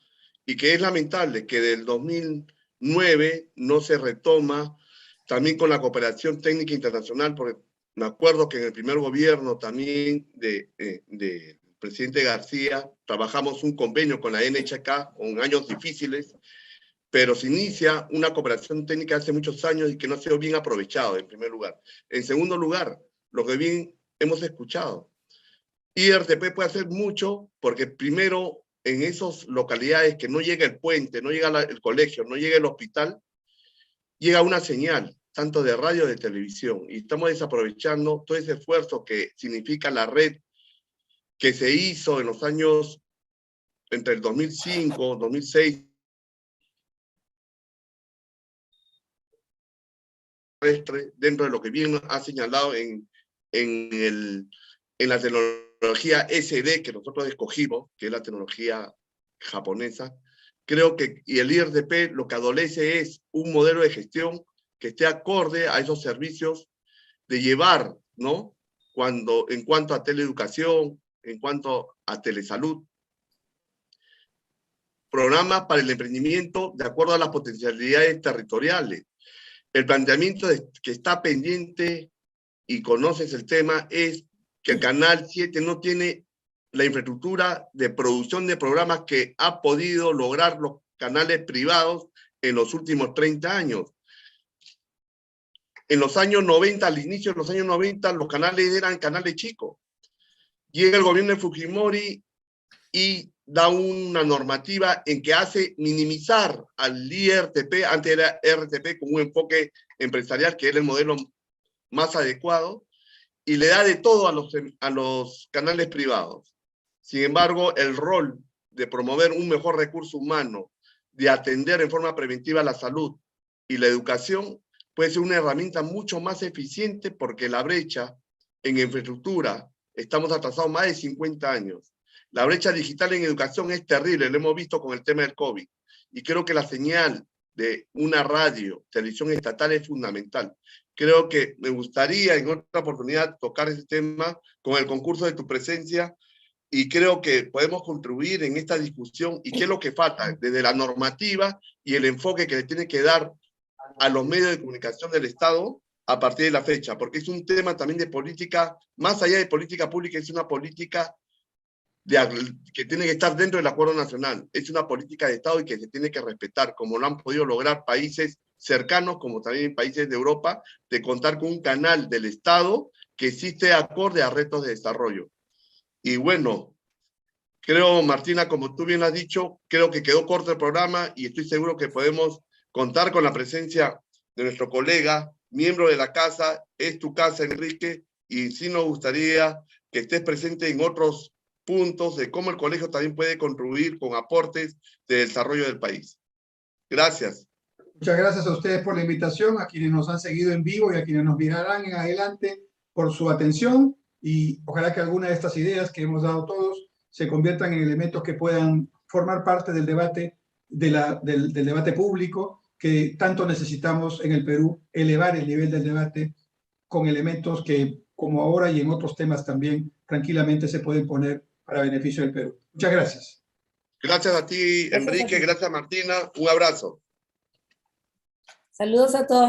y que es lamentable que del 2009 no se retoma, también con la cooperación técnica internacional, porque me acuerdo que en el primer gobierno también del presidente García trabajamos un convenio con la NHK con años difíciles, pero se inicia una cooperación técnica hace muchos años y que no ha sido bien aprovechado, en primer lugar. En segundo lugar, lo que bien hemos escuchado, IRTP puede hacer mucho porque primero en esas localidades que no llega el puente, no llega el colegio, no llega el hospital, llega una señal, tanto de radio como de televisión, y estamos desaprovechando todo ese esfuerzo que significa la red que se hizo en los años entre el 2005, 2006, dentro de lo que bien ha señalado en la tecnología SD que nosotros escogimos, que es la tecnología japonesa. Creo que, y el IRTP lo que adolece es un modelo de gestión que esté acorde a esos servicios de llevar, ¿no? En cuanto a teleeducación, en cuanto a telesalud, programas para el emprendimiento de acuerdo a las potencialidades territoriales. El planteamiento que está pendiente, y conoces el tema, es que el Canal 7 no tiene la infraestructura de producción de programas que ha podido lograr los canales privados en los últimos 30 años. En los años 90, al inicio de los años 90, los canales eran canales chicos. Llega el gobierno de Fujimori y da una normativa en que hace minimizar al IRTP, antes era RTP con un enfoque empresarial que era el modelo más adecuado, y le da de todo a los canales privados. Sin embargo, el rol de promover un mejor recurso humano, de atender en forma preventiva la salud y la educación, puede ser una herramienta mucho más eficiente porque la brecha en infraestructura, estamos atrasados más de 50 años. La brecha digital en educación es terrible, lo hemos visto con el tema del COVID. Y creo que la señal de una radio, televisión estatal es fundamental. Creo que me gustaría en otra oportunidad tocar ese tema con el concurso de tu presencia, y creo que podemos contribuir en esta discusión y qué es lo que falta desde la normativa y el enfoque que le tiene que dar a los medios de comunicación del Estado a partir de la fecha, porque es un tema también de política, más allá de política pública, es una política que tiene que estar dentro del acuerdo nacional. Es una política de Estado y que se tiene que respetar, como lo han podido lograr países cercanos, como también países de Europa, de contar con un canal del Estado que existe acorde a retos de desarrollo. Y bueno, creo, Martina, como tú bien has dicho, creo que quedó corto el programa y estoy seguro que podemos contar con la presencia de nuestro colega miembro de la casa, es tu casa, Enrique, y sí nos gustaría que estés presente en otros puntos de cómo el colegio también puede contribuir con aportes de desarrollo del país. Gracias. Muchas gracias a ustedes por la invitación, a quienes nos han seguido en vivo y a quienes nos mirarán en adelante por su atención, y ojalá que alguna de estas ideas que hemos dado todos se conviertan en elementos que puedan formar parte del debate, del debate público que tanto necesitamos en el Perú, elevar el nivel del debate con elementos que, como ahora y en otros temas también, tranquilamente se pueden poner para beneficio del Perú. Muchas gracias. Gracias a ti, Enrique. Gracias, Martina. Un abrazo. Saludos a todos.